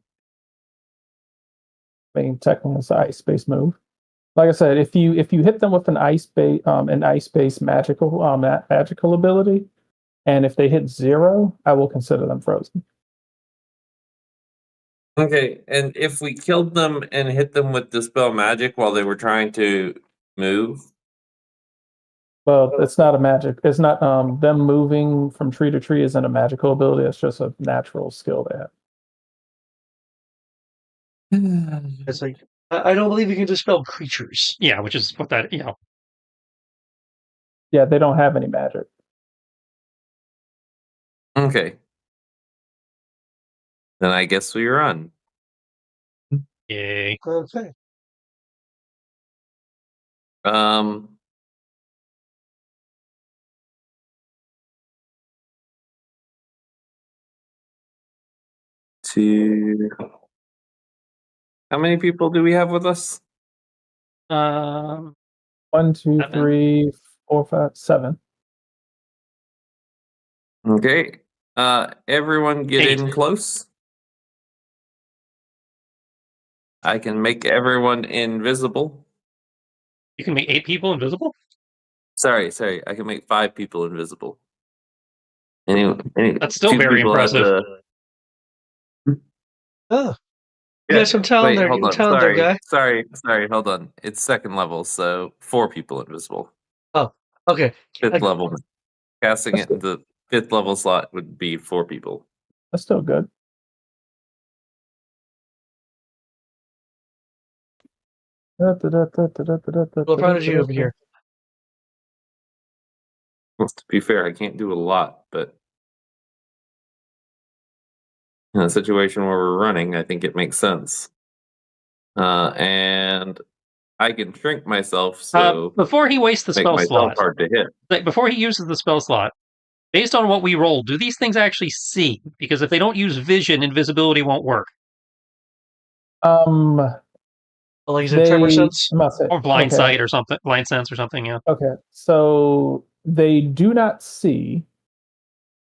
I mean, technically, it's an ice-based move. Like I said, if you hit them with an ice-based magical ability, and if they hit 0, I will consider them frozen. Okay, and if we killed them and hit them with Dispel Magic while they were trying to move? Well, it's not a magic. It's not them moving from tree to tree isn't a magical ability. It's just a natural skill they have. It's like I don't believe you can dispel creatures. Yeah, which is what that, Yeah, they don't have any magic. Okay. Then I guess we run. Yay. Okay. How many people do we have with us? 1, 2, 7. 3, 4, 5, 7. Okay. Everyone get 8. in close. I can make everyone invisible. You can make 8 people invisible? Sorry. I can make 5 people invisible. That's still 2 very people have impressive. Oh. You got some talent there, hold on. talent there, guy. Sorry, hold on. It's 2nd level, so 4 people invisible. Oh, okay. 5th level. Casting it in the 5th level slot would be 4 people. That's still good. What part did you over here? Well, to be fair, I can't do a lot, but in a situation where we're running, I think it makes sense. And I can shrink myself, so before he wastes the make spell myself slot, hard to hit. before he uses the spell slot, based on what we roll, do these things actually see? Because if they don't use vision, invisibility won't work. Like is it tremor sense? Or blind sight or something, blind sense or something, yeah. Okay, so they do not see.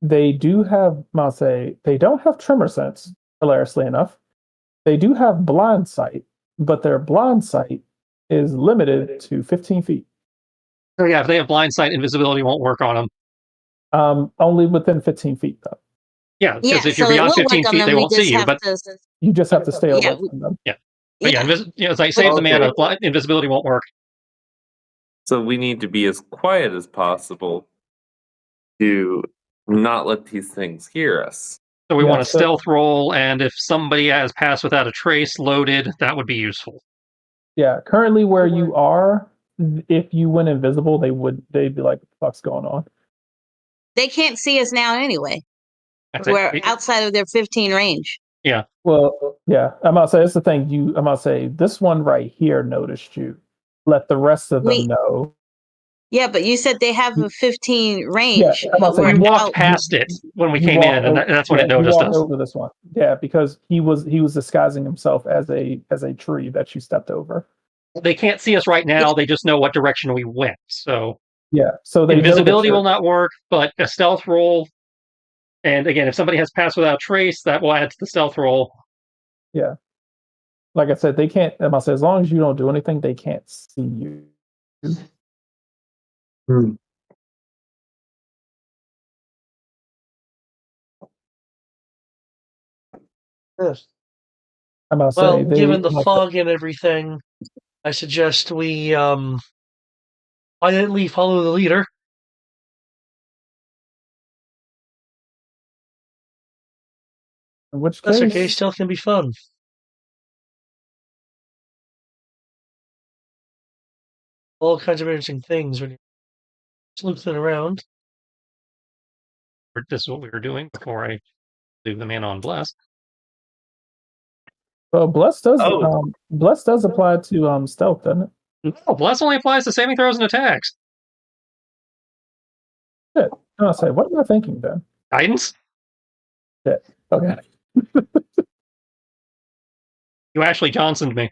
They do have, I'll say, they don't have tremor sense, hilariously enough. They do have blind sight, but their blind sight is limited to 15 feet. So yeah, if they have blind sight, invisibility won't work on them. Only within 15 feet, though. Yeah, because if you're beyond 15 feet, they won't see you. But you just have to stay away from them. Yeah. But as I save the mana, invisibility won't work. So we need to be as quiet as possible to not let these things hear us. So we want a stealth roll, and if somebody has Pass Without a Trace loaded, that would be useful. Yeah, currently where you are, if you went invisible, they'd be like, what the fuck's going on? They can't see us now anyway. We're outside of their 15 range. Yeah. Well, yeah. I'm about to say, that's the thing. I'm about to say, this one right here noticed you. Let the rest of them know. Yeah, but you said they have a 15 range. Yeah, we walked past it when we came in, and that's when it noticed us. Over this one. Yeah, because he was disguising himself as a tree that you stepped over. They can't see us right now. They just know what direction we went. So yeah, so invisibility will not work, but a stealth roll. And again, if somebody has Pass Without Trace, that will add to the stealth roll. Yeah. like I said, they can't. I must say, as long as you don't do anything, they can't see you. Hmm. Yes. I must Well, say, they given the like fog and everything, I suggest we silently follow the leader. in which That's case, okay. Stealth can be fun. All kinds of interesting things when you're sleuthing around. This is what we were doing before I do the man on bless. well, bless does Oh. bless does apply to stealth, doesn't it? No, bless only applies to saving throws and attacks. Shit. I must say, what am I thinking then? Guidance? Shit. Okay. You Ashley Johnsoned me.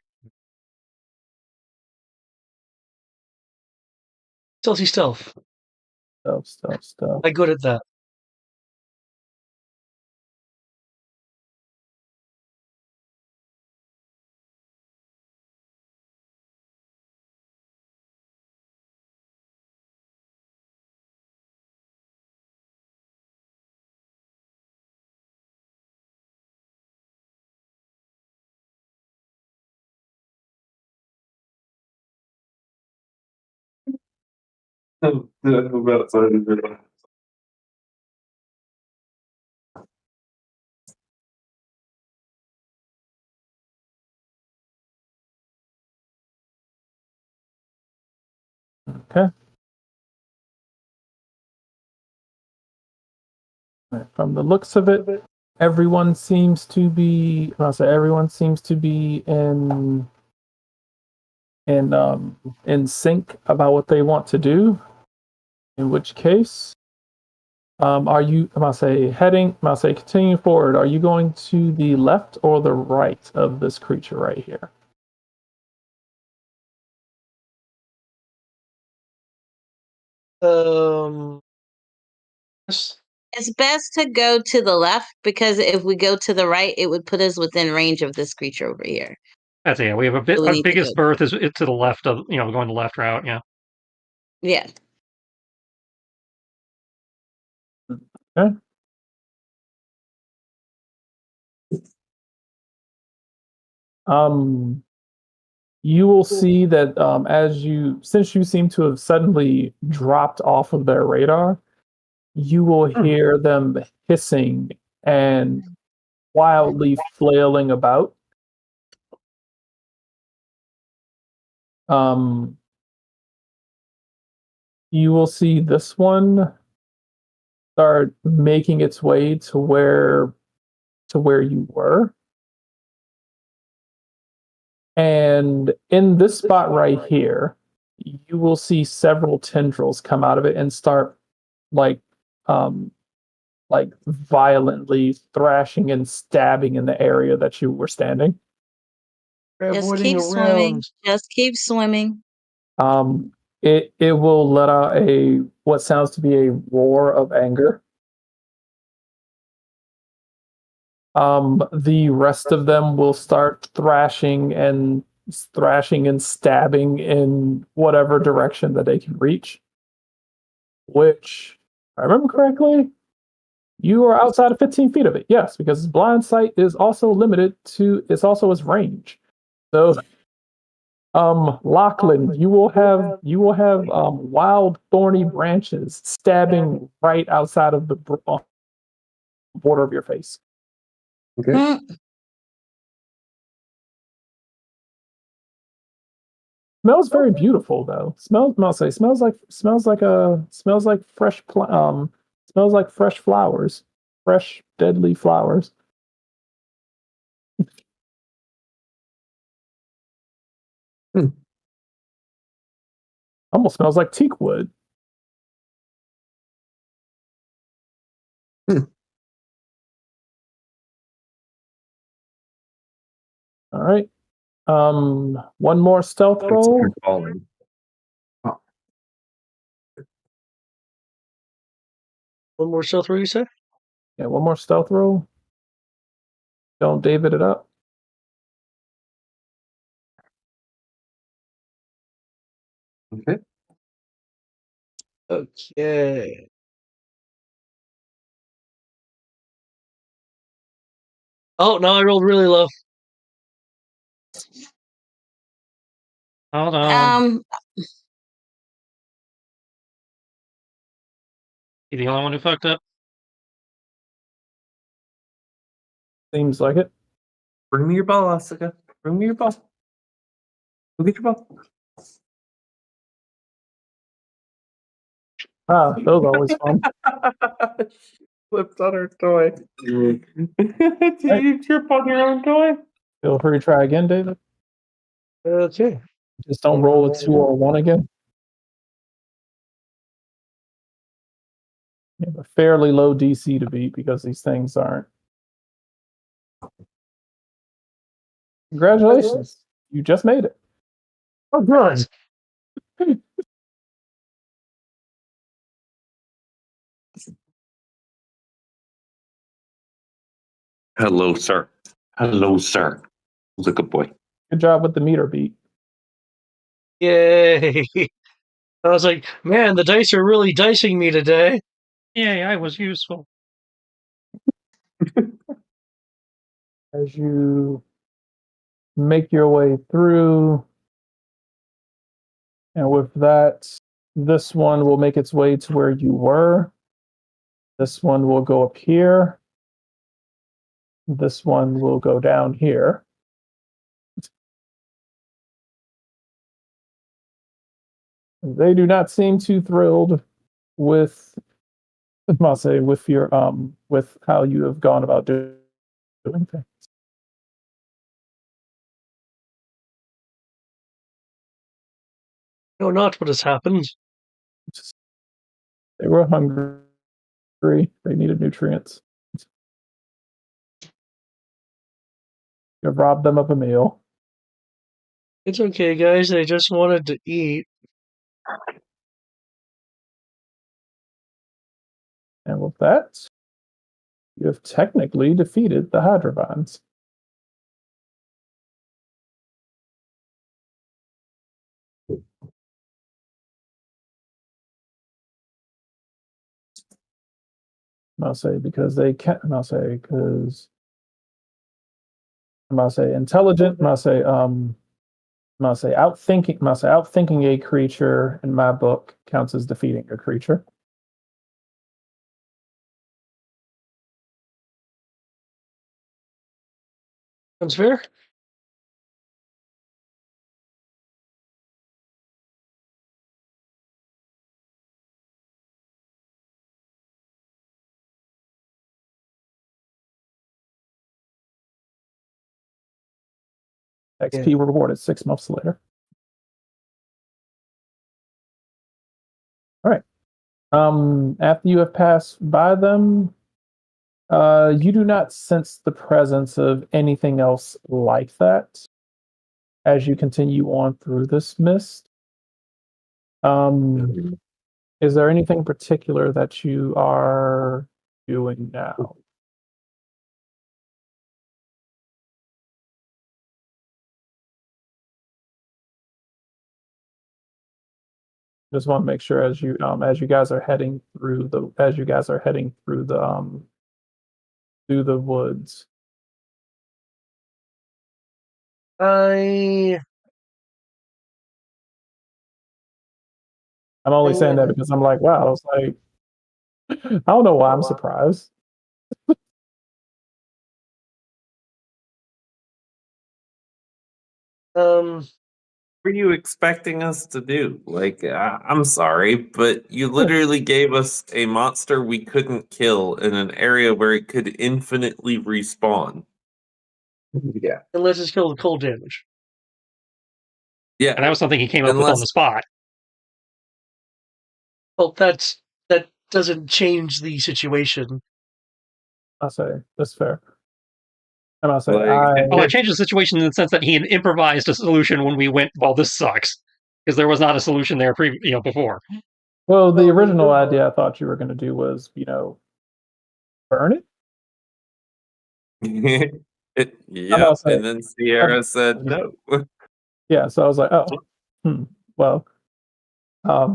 Stealthy stealth. Stealth. I'm good at that. Okay. From the looks of it, everyone seems to be. Everyone seems to be in sync about what they want to do. In which case, are you? Continuing forward. Are you going to the left or the right of this creature right here? Yes. It's best to go to the left because if we go to the right, it would put us within range of this creature over here. That's it. We have a bit. So we Our need to biggest go. berth is to the left of going the left route. Yeah. Yeah. Okay. You will see that since you seem to have suddenly dropped off of their radar, you will hear them hissing and wildly flailing about. Um, you will see this one start making its way to where you were. And in this spot right here, you will see several tendrils come out of it and start like um violently thrashing and stabbing in the area that you were standing. We're Just avoiding keep swimming. around. Just keep swimming. It will let out what sounds to be a roar of anger. The rest of them will start thrashing and stabbing in whatever direction that they can reach. Which, if I remember correctly, you are outside of 15 feet of it. Yes, because blind sight is also limited to. It's also its range. So, Lachlan, you will have wild thorny branches stabbing right outside of the border of your face. Okay. Mm, Smells very beautiful though. Smells like fresh flowers, fresh deadly flowers. Almost smells like teak wood. All right. One more stealth roll. Falling. One more stealth roll, you say? Yeah, one more stealth roll. Don't David it up. Okay. Okay. Oh, no, I rolled really low. Hold on. You the only one who fucked up? Seems like it. Bring me your ball, Asuka. Bring me your ball. Go get your ball. Ah, that was always fun. Flipped on her toy. Did you trip on your own toy? Feel free to try again, David. Okay. Just don't roll a 2 or a 1 again. You have a fairly low DC to beat because these things aren't. Congratulations. You just made it. Oh, good. Hello, sir. Hello, sir. Who's a good boy? Good job with the meter beat. Yay. I was like, man, the dice are really dicing me today. Yay, I was useful. As you make your way through, and with that, this one will make its way to where you were. This one will go up here. This one will go down here. They do not seem too thrilled with, I must say, with your with how you have gone about doing things. No, not what has happened. They were hungry. They needed nutrients. You have robbed them of a meal. It's okay, guys. They just wanted to eat. And with that, you have technically defeated the Hydrovines. I'll say because they can. I'll say because. I'll say intelligent. I'll say I'll say outthinking. I'll say outthinking a creature in my book counts as defeating a creature. Sounds fair. XP rewarded 6 months later. All right. After you have passed by them, you do not sense the presence of anything else like that as you continue on through this mist. Is there anything particular that you are doing now? Just want to make sure as you guys are heading through the through the woods. I'm only saying that because I'm like, wow, I was like, I don't know why I'm surprised. What were you expecting us to do? Like, I'm sorry, but you literally gave us a monster we couldn't kill in an area where it could infinitely respawn. Yeah. unless it's killed with cold damage. Yeah. And that was something he came up with on the spot. Well, that doesn't change the situation. I'll say that's fair. And I'll say Like, Well, it changed the situation in the sense that he had improvised a solution when we went, well, this sucks. Because there was not a solution there before. Well, the original idea I thought you were going to do was, burn it. Yeah, and then Sierra said no. Yeah, so I was like, oh, well,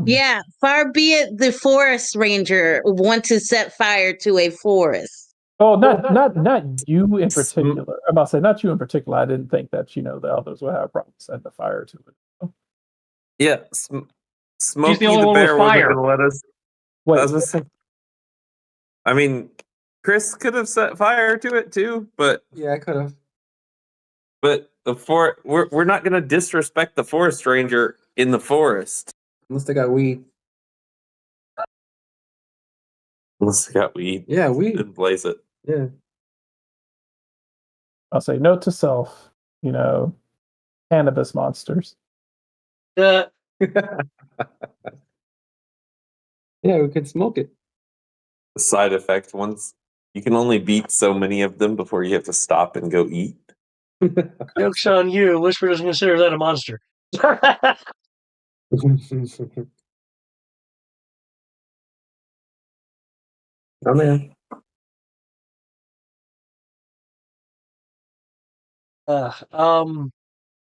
Yeah, far be it the forest ranger want to set fire to a forest. Oh, not you in particular. I'm about to say not you in particular. I didn't think that the others would have problems setting the fire to it. Yeah, Smokey only the one with bear wasn't fire. going to let us. Wait, I was just saying. I mean, Chris could have set fire to it too, but Yeah, I could have. we're not going to disrespect the forest ranger in the forest. Unless they got weed. Unless they got weed. Yeah, weed. And blaze it. Yeah. I'll say note to self. Cannabis monsters. Yeah. Yeah, we could smoke it. The side effect once you can only beat so many of them before you have to stop and go eat. Joke's on you. Whisper doesn't consider that a monster. Oh man.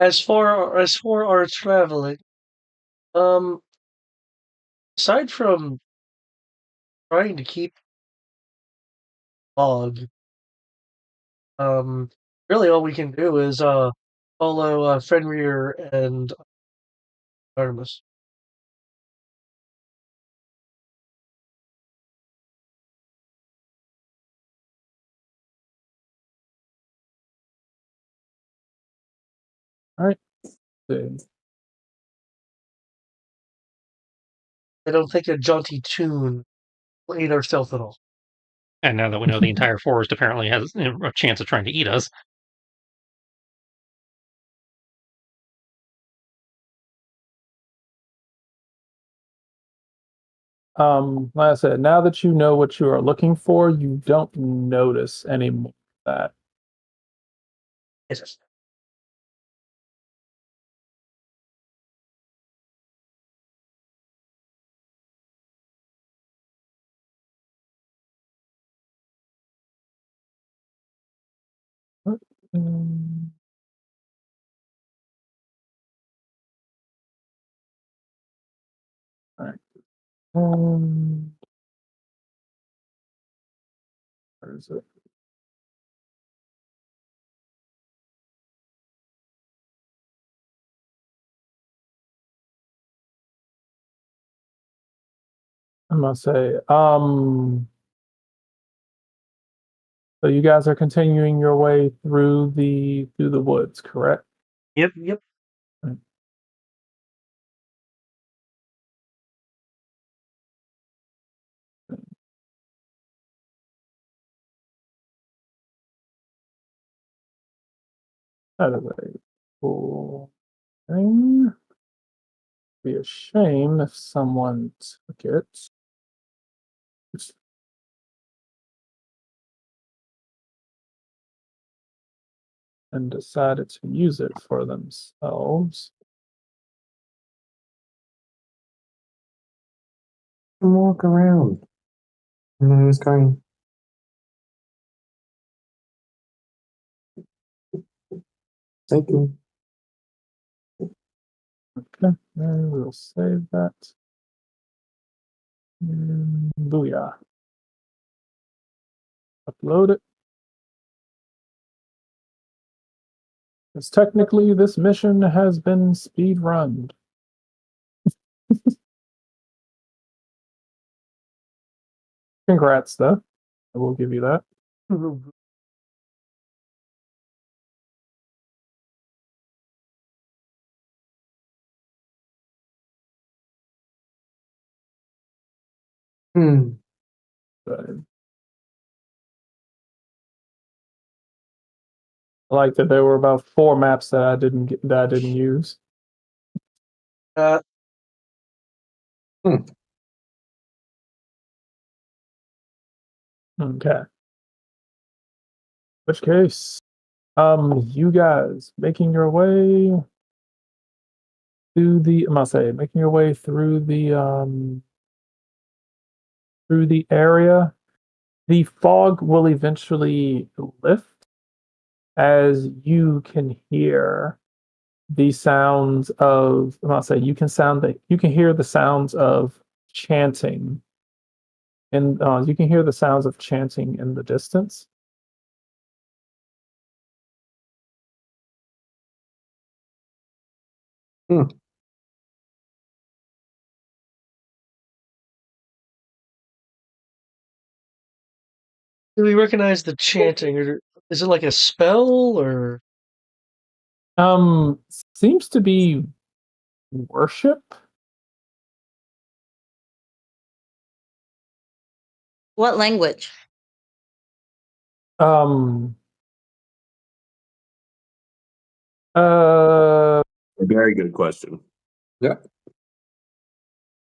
As for our traveling, aside from trying to keep fog, really all we can do is follow Fenrir and Artemis. All right. See. I don't think a jaunty tune will aid our stealth at all. And now that we know the entire forest apparently has a chance of trying to eat us. Like I said, now that you know what you are looking for, you don't notice any more of that. Yes. Um, all right. Where is it? I'm gonna say, so you guys are continuing your way through the woods, correct? Yep. Right. That is a cool thing. Be a shame if someone took it and decided to use it for themselves. Walk around. And then it was crying. Thank you. Okay, and we'll save that. And booyah. Upload it. Because technically this mission has been speed run. Congrats though. I will give you that. So, I like that there were about 4 maps that I didn't use. Uh, Okay. Which case, you guys making your way to the, I must say, making your way through the area. The fog will eventually lift as you can hear the sounds of, I'll say you can hear the sounds of chanting, and you can hear the sounds of chanting in the distance. Do we recognize the chanting, or is it like a spell, or Seems to be worship. What language? Um, uh, Very good question. Yeah.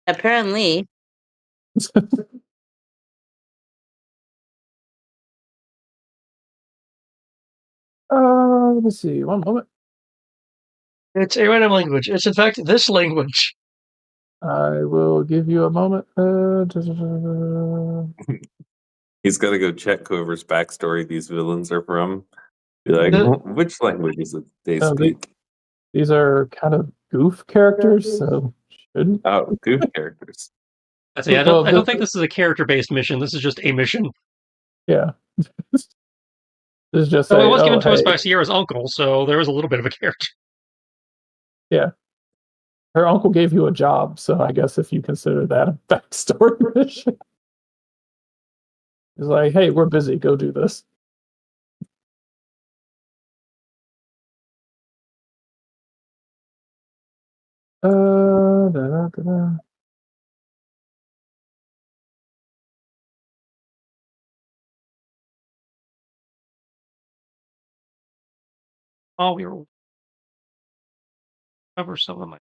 Apparently, let me see. One moment. it's a random language? It's in fact this language. I will give you a moment. He's got to go check whoever's backstory these villains are from. Be like, The- which language is it they Oh, speak? These are kind of goof characters, so shouldn't. Oh, goof characters. I say, Well, I don't think this is a character-based mission. This is just a mission. Yeah. This is just So it say, was given to us hey, by Sierra's uncle, so there was a little bit of a character. yeah. Her uncle gave you a job, so I guess if you consider that a backstory mission. He's like, hey, we're busy, go do this. Da-da-da-da. Oh, we were cover some of my.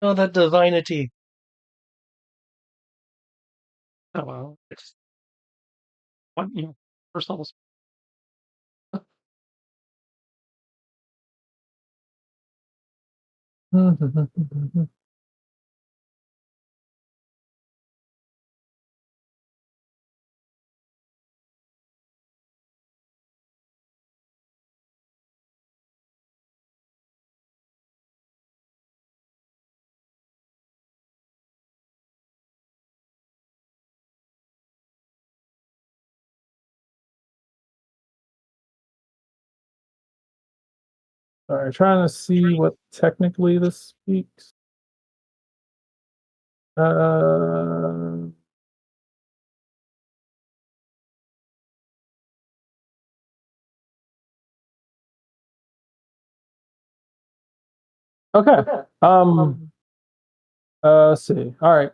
Oh, that divinity. Oh well, it's one, first level. All right, trying to see what technically this speaks. Uh, okay. Let's see. All right.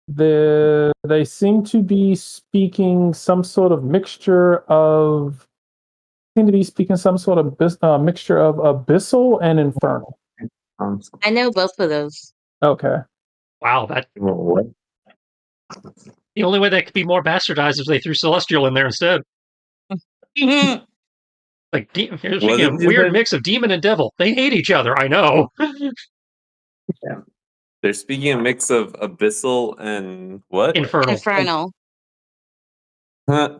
They seem to be speaking some sort of mixture of mixture of abyssal and infernal. I know both of those. Okay. Wow, that What? the only way that could be more bastardized is if they threw Celestial in there instead. Like, speaking of weird mix of demon and devil, they hate each other. I know. Yeah. They're speaking a mix of abyssal and what? Infernal. Huh.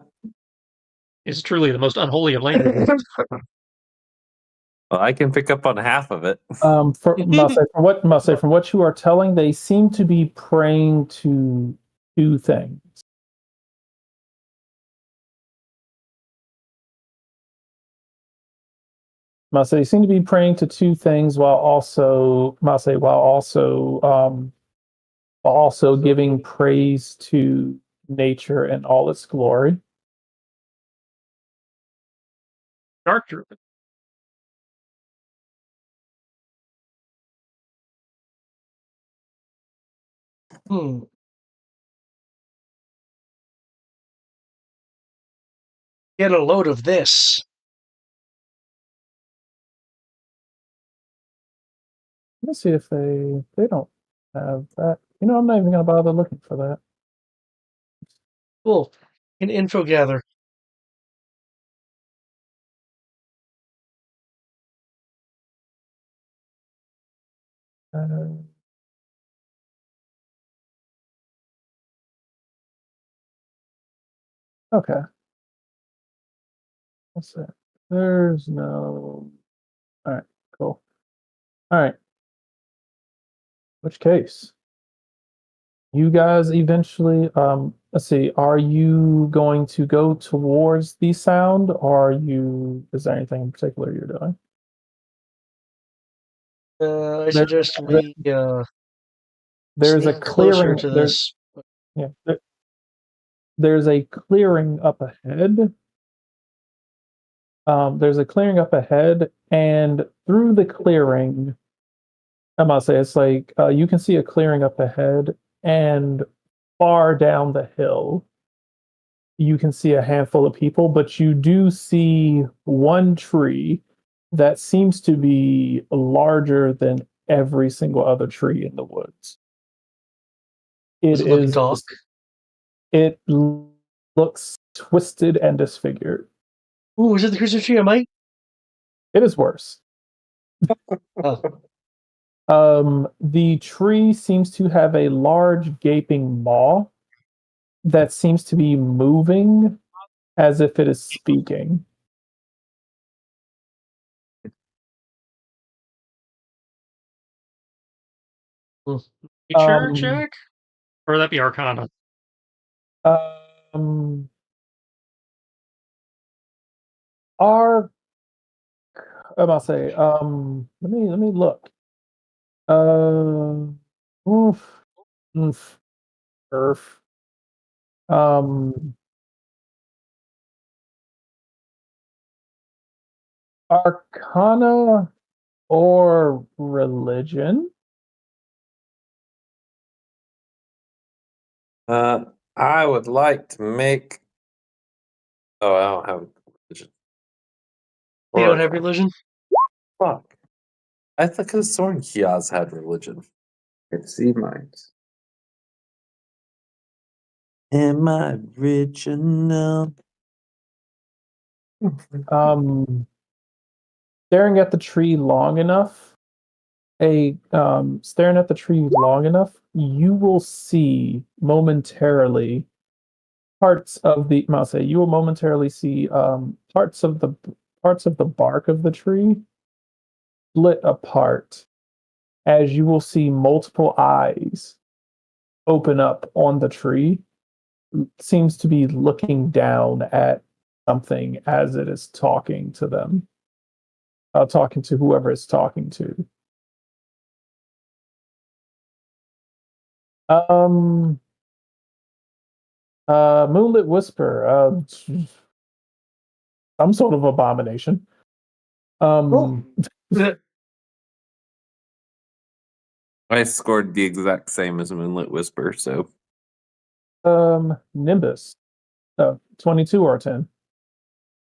Is truly the most unholy of languages. Well, I can pick up on half of it. From what you are telling, they seem to be praying to two things. They seem to be praying to two things while also giving praise to nature and all its glory. Dark Druid. Get a load of this. Let's see if they don't have that. I'm not even gonna bother looking for that. Cool. An info gather. Okay. What's that? There's no. All right, cool. All right. Which case? You guys eventually, let's see, are you going to go towards the sound, or is there anything in particular you're doing? I suggest we There's a sneak closer clearing. to this. Yeah, there's a clearing up ahead. There's a clearing up ahead, and through the clearing, I must say, it's like you can see a clearing up ahead, and far down the hill, you can see a handful of people, but you do see one tree that seems to be larger than every single other tree in the woods. Does it look dark? It looks twisted and disfigured. Ooh, is it the Christmas tree, mate? It is worse. The tree seems to have a large gaping maw that seems to be moving as if it is speaking. Nature check? Or would that be Arcana? Our I must say, let me look. Oof, oof, earth. Arcana or religion? I would like to make. Oh, I don't have religion. You Or don't have religion? fuck. I thought because Soren Kiaz had religion. It's see minds. Am I original? Staring at the tree long enough, staring at the tree long enough, you will see momentarily parts of the I'll say you will momentarily see parts of the bark of the tree split apart, as you will see multiple eyes open up on the tree. Seems to be looking down at something as it is talking to them, talking to whoever it's talking to. Moonlit Whisper, some sort of abomination. I scored the exact same as Moonlit Whisper, so Nimbus. 22 or 10?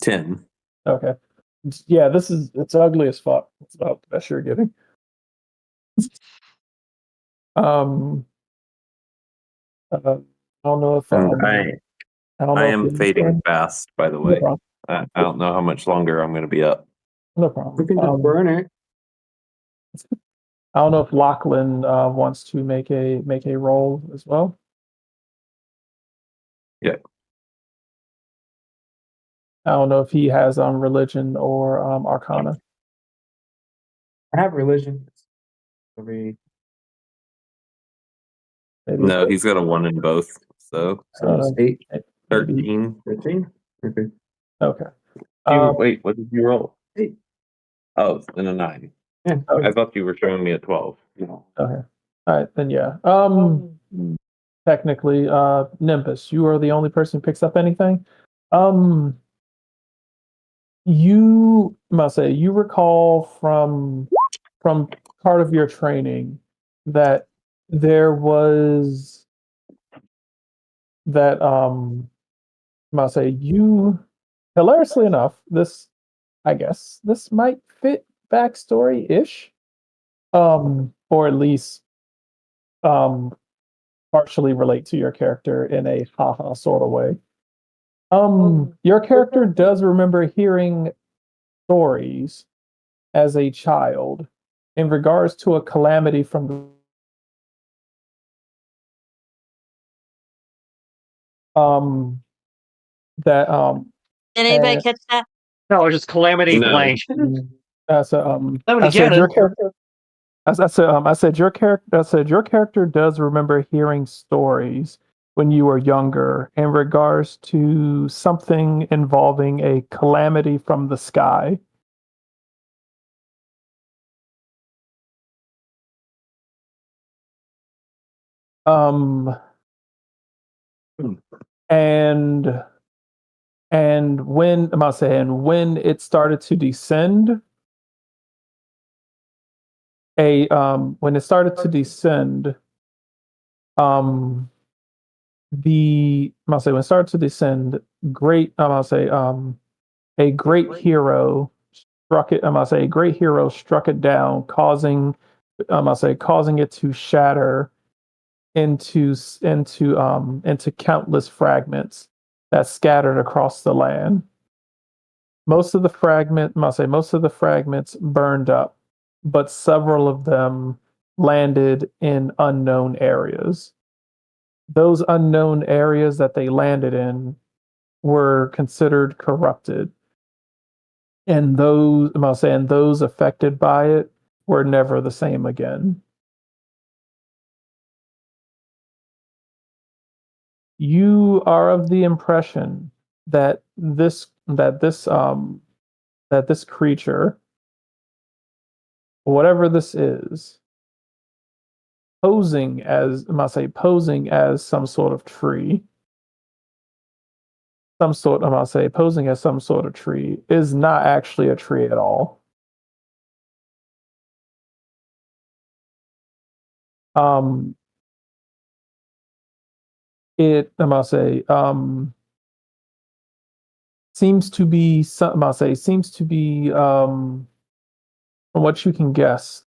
10. Okay. Yeah, it's ugly as fuck. It's about the best you're getting. I don't know if I don't know I if am fading fast, by the way. No I don't know how much longer I'm going to be up. No problem. We can just burn it. I don't know if Lachlan wants to make a roll as well. Yeah. I don't know if he has religion or arcana. I have religion. Maybe No, he's got a 1 in both. So it's 8, 13. 13. Okay. Okay. Wait, what did you roll? 8. Oh, and a 9. Yeah. I thought you were showing me a 12. No. Okay. All right, then yeah. Technically, Nimbus, you are the only person who picks up anything. You must say you recall from part of your training that there was that must say you hilariously enough, this I guess this might fit backstory ish. Or at least partially relate to your character in a haha sort of way. Your character does remember hearing stories as a child in regards to a calamity from that Did anybody catch that? No, it's just Calamity No. blank. Calamity I said your Ganon. character. I said your character. I said your character does remember hearing stories when you were younger in regards to something involving a calamity from the sky. Um, and when I'm saying when it started to descend, when it started to descend, um, I'll say when it started to descend, I'll say a great hero struck it. I'll say a great hero struck it down, I'll say causing it to shatter into countless fragments that scattered across the land. Most of the fragments burned up, but several of them landed in unknown areas. Those unknown areas that they landed in were considered corrupted, and those affected by it were never the same again. You are of the impression that this creature, whatever this is, posing as some sort of tree, posing as some sort of tree, is not actually a tree at all. It seems to be from what you can guess,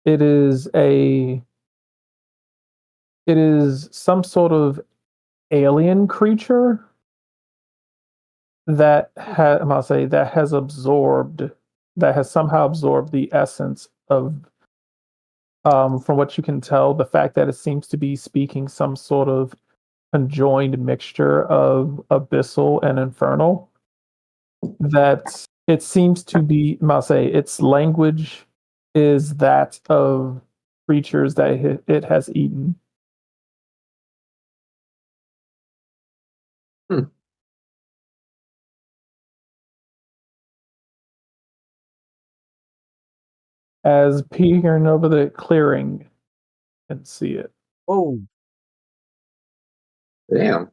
it is some sort of alien creature that has somehow absorbed the essence of, from what you can tell, the fact that it seems to be speaking some sort of conjoined mixture of abyssal and infernal. That it seems to be, its language is that of creatures that it has eaten. Hmm. As peering over the clearing can see it. Oh, Damn.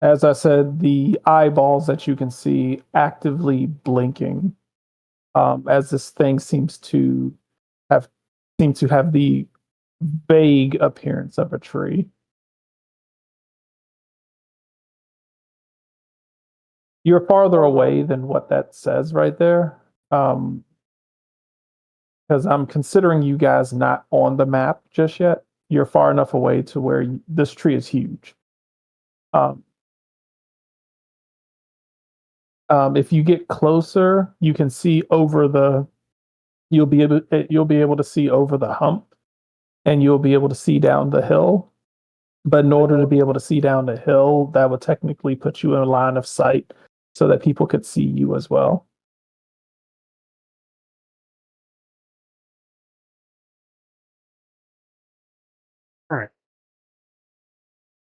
As I said, the eyeballs that you can see actively blinking, as this thing have seems to have the vague appearance of a tree. You're farther away than what that says right there. Because I'm considering you guys not on the map just yet. You're far enough away to where this tree is huge. If you get closer, you can see you'll be able to see over the hump, and you'll be able to see down the hill. But in order to be able to see down the hill, that would technically put you in a line of sight so that people could see you as well. All right.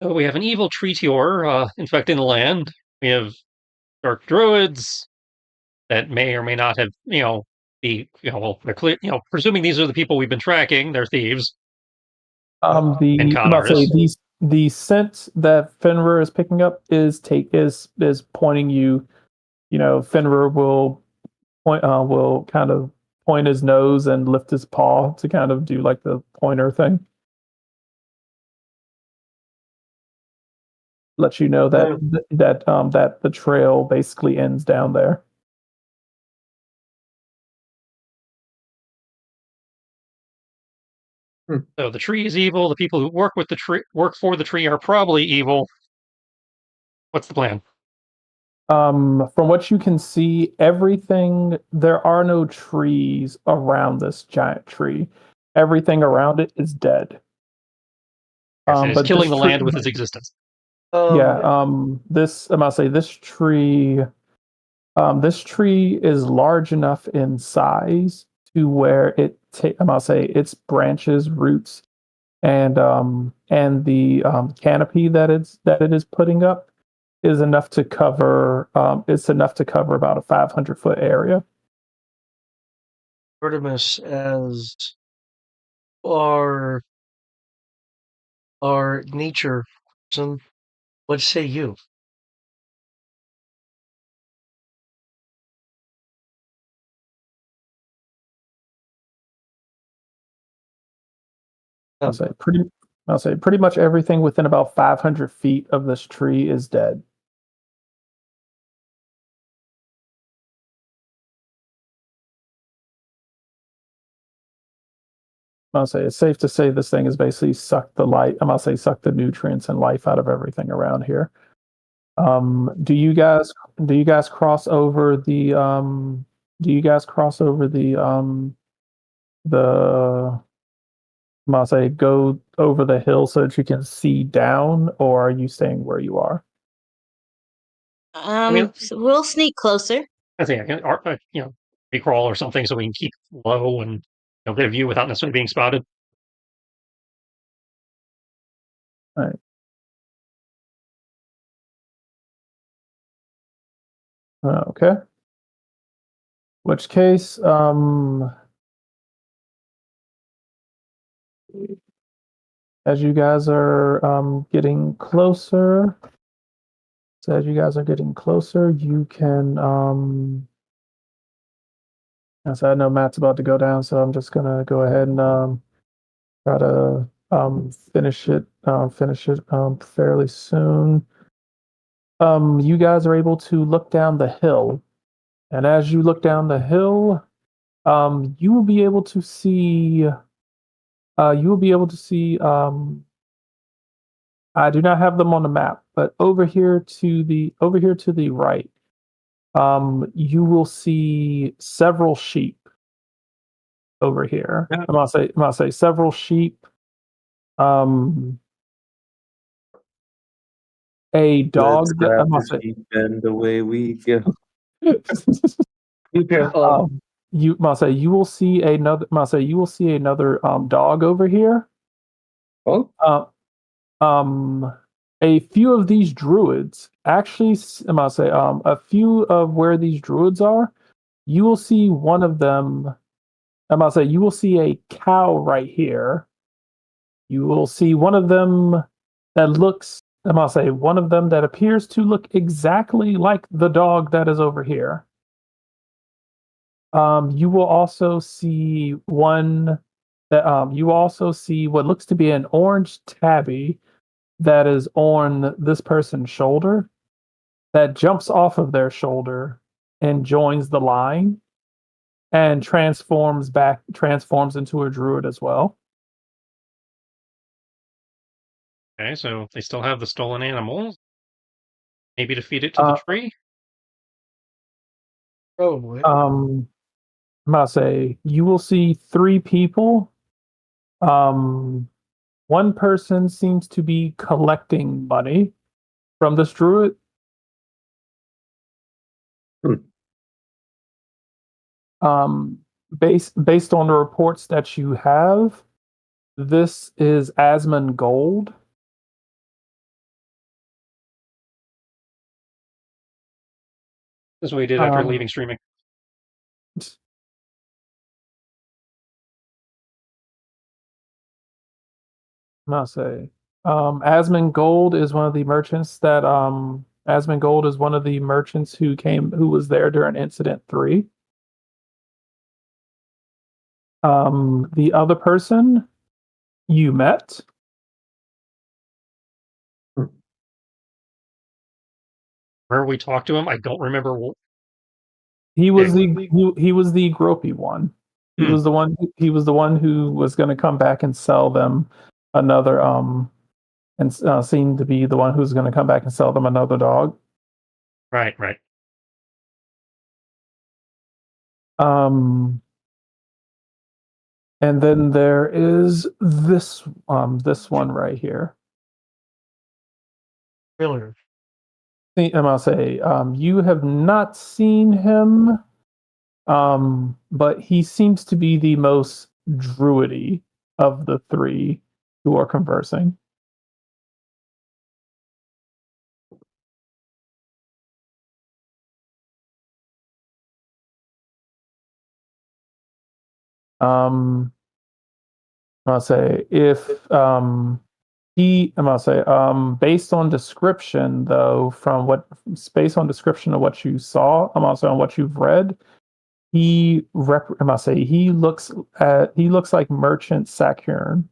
So we have an evil treator infecting the land. We have dark druids that may or may not have, they're clear, presuming these are the people we've been tracking, they're thieves. And con artists. The scent that Fenrir is picking up is pointing you. Fenrir will kind of point his nose and lift his paw to kind of do like the pointer thing. Let you know that the trail basically ends down there. So the tree is evil. The people who work for the tree are probably evil. What's the plan? From what you can see, there are no trees around this giant tree. Everything around it is dead. Yes, it's But killing this the tree, land with its existence. yeah, I must say this tree is large enough in size to where I must say its branches, roots, and the canopy that it is putting up is enough to cover it's enough to cover about a 500-foot area. Artemis, as our nature person, what say you? I'll say pretty much everything within about 500 feet of this tree is dead. I'll say it's safe to say this thing has basically sucked the light. I'm gonna say sucked the nutrients and life out of everything around here. Do you guys cross over the the I'm gonna say go over the hill so that you can see down, or are you staying where you are? So we'll sneak closer. I think I can, recrawl or something so we can keep low and get a view without necessarily being spotted. All right. Okay. Which case, as you guys are getting closer, you can as I know Matt's about to go down, so I'm just gonna go ahead and try to finish it fairly soon. You guys are able to look down the hill, and as you look down the hill, you will be able to see. I do not have them on the map, but over here to the right, you will see several sheep over here. Yeah. I'm gonna say several sheep. A dog. Let's grab the sheep and away we go. Be careful. You must say you will see another dog over here. Oh, A few of these druids actually, I must say, a few of where these druids are, you will see one of them. I must say, you will see a cow right here. You will see one of them that looks. I must say, one of them that appears to look exactly like the dog that is over here. You will also see what looks to be an orange tabby that is on this person's shoulder that jumps off of their shoulder and joins the line and transforms into a druid as well. Okay, so they still have the stolen animals. Maybe to feed it to the tree. Probably. I'm gonna say you will see three people. One person seems to be collecting money from this druid. Based on the reports that you have, this is Asmon Gold. This is what we did after leaving streaming. Not say. Asmon Gold is one of the merchants that Asmon Gold is one of the merchants who was there during Incident 3. The other person you met. Where we talked to him, I don't remember. He was he was the gropey one. He Hmm. was the one. He was the one who was going to come back and sell them another and seemed to be the one who's going to come back and sell them another dog. Right. And then there is this one right here. Really? I'll say you have not seen him, but he seems to be the most druidy of the three who are conversing. I'll say if I'll say based on description though, based on description of what you saw, I'm also on what you've read, he looks like Merchant Sakurn.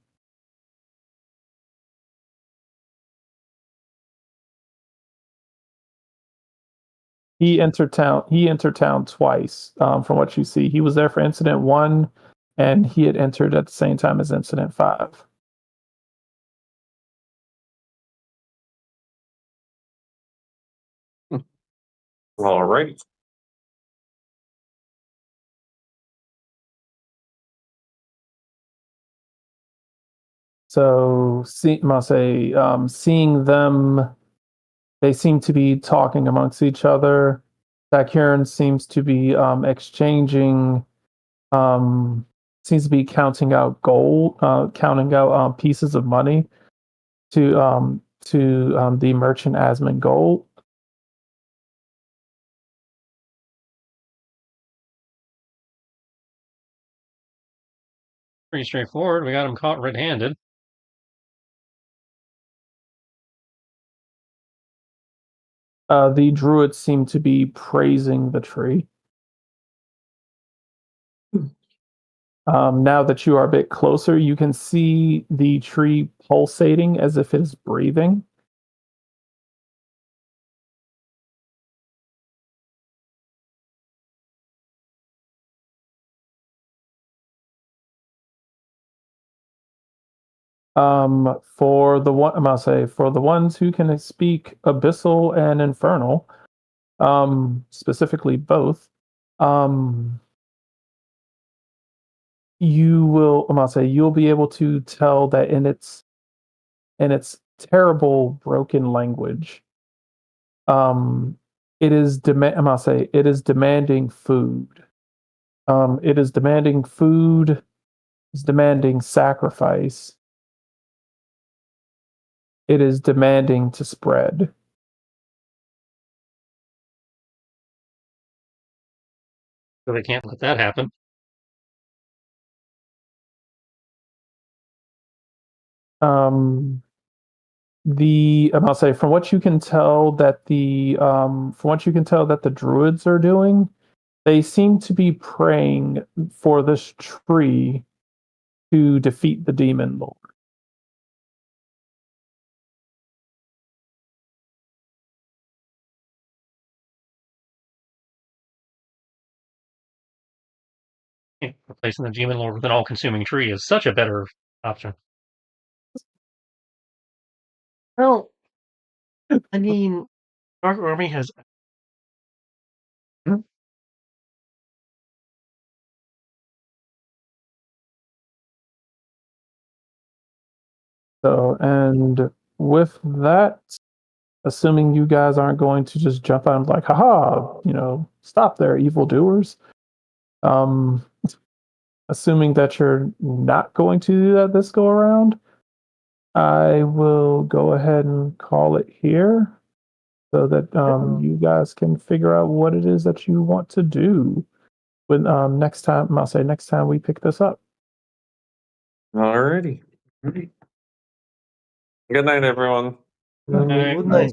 He entered town twice, from what you see. He was there for incident 1, and he had entered at the same time as incident 5. All right. So, seeing them, they seem to be talking amongst each other. Sakurn seems to be exchanging, seems to be counting out gold, counting out pieces of money to the merchant Asmund Gold. Pretty straightforward. We got him caught red-handed. The druids seem to be praising the tree. Now that you are a bit closer, you can see the tree pulsating as if it is breathing. For the ones who can speak Abyssal and Infernal, specifically both, you'll be able to tell that in its terrible broken language, it is demanding food. It is demanding food. It's demanding sacrifice. It is demanding to spread. So they can't let that happen. I'll say from what you can tell that the druids are doing, they seem to be praying for this tree to defeat the demon lord. Replacing the demon lord with an all-consuming tree is such a better option. Well, I mean, Dark Army has. So, and with that, assuming you guys aren't going to just jump out and be like, haha, stop there, evildoers. Assuming that you're not going to do that this go around, I will go ahead and call it here so that you guys can figure out what it is that you want to do when next time we pick this up. Alrighty. Good night, everyone. Good night.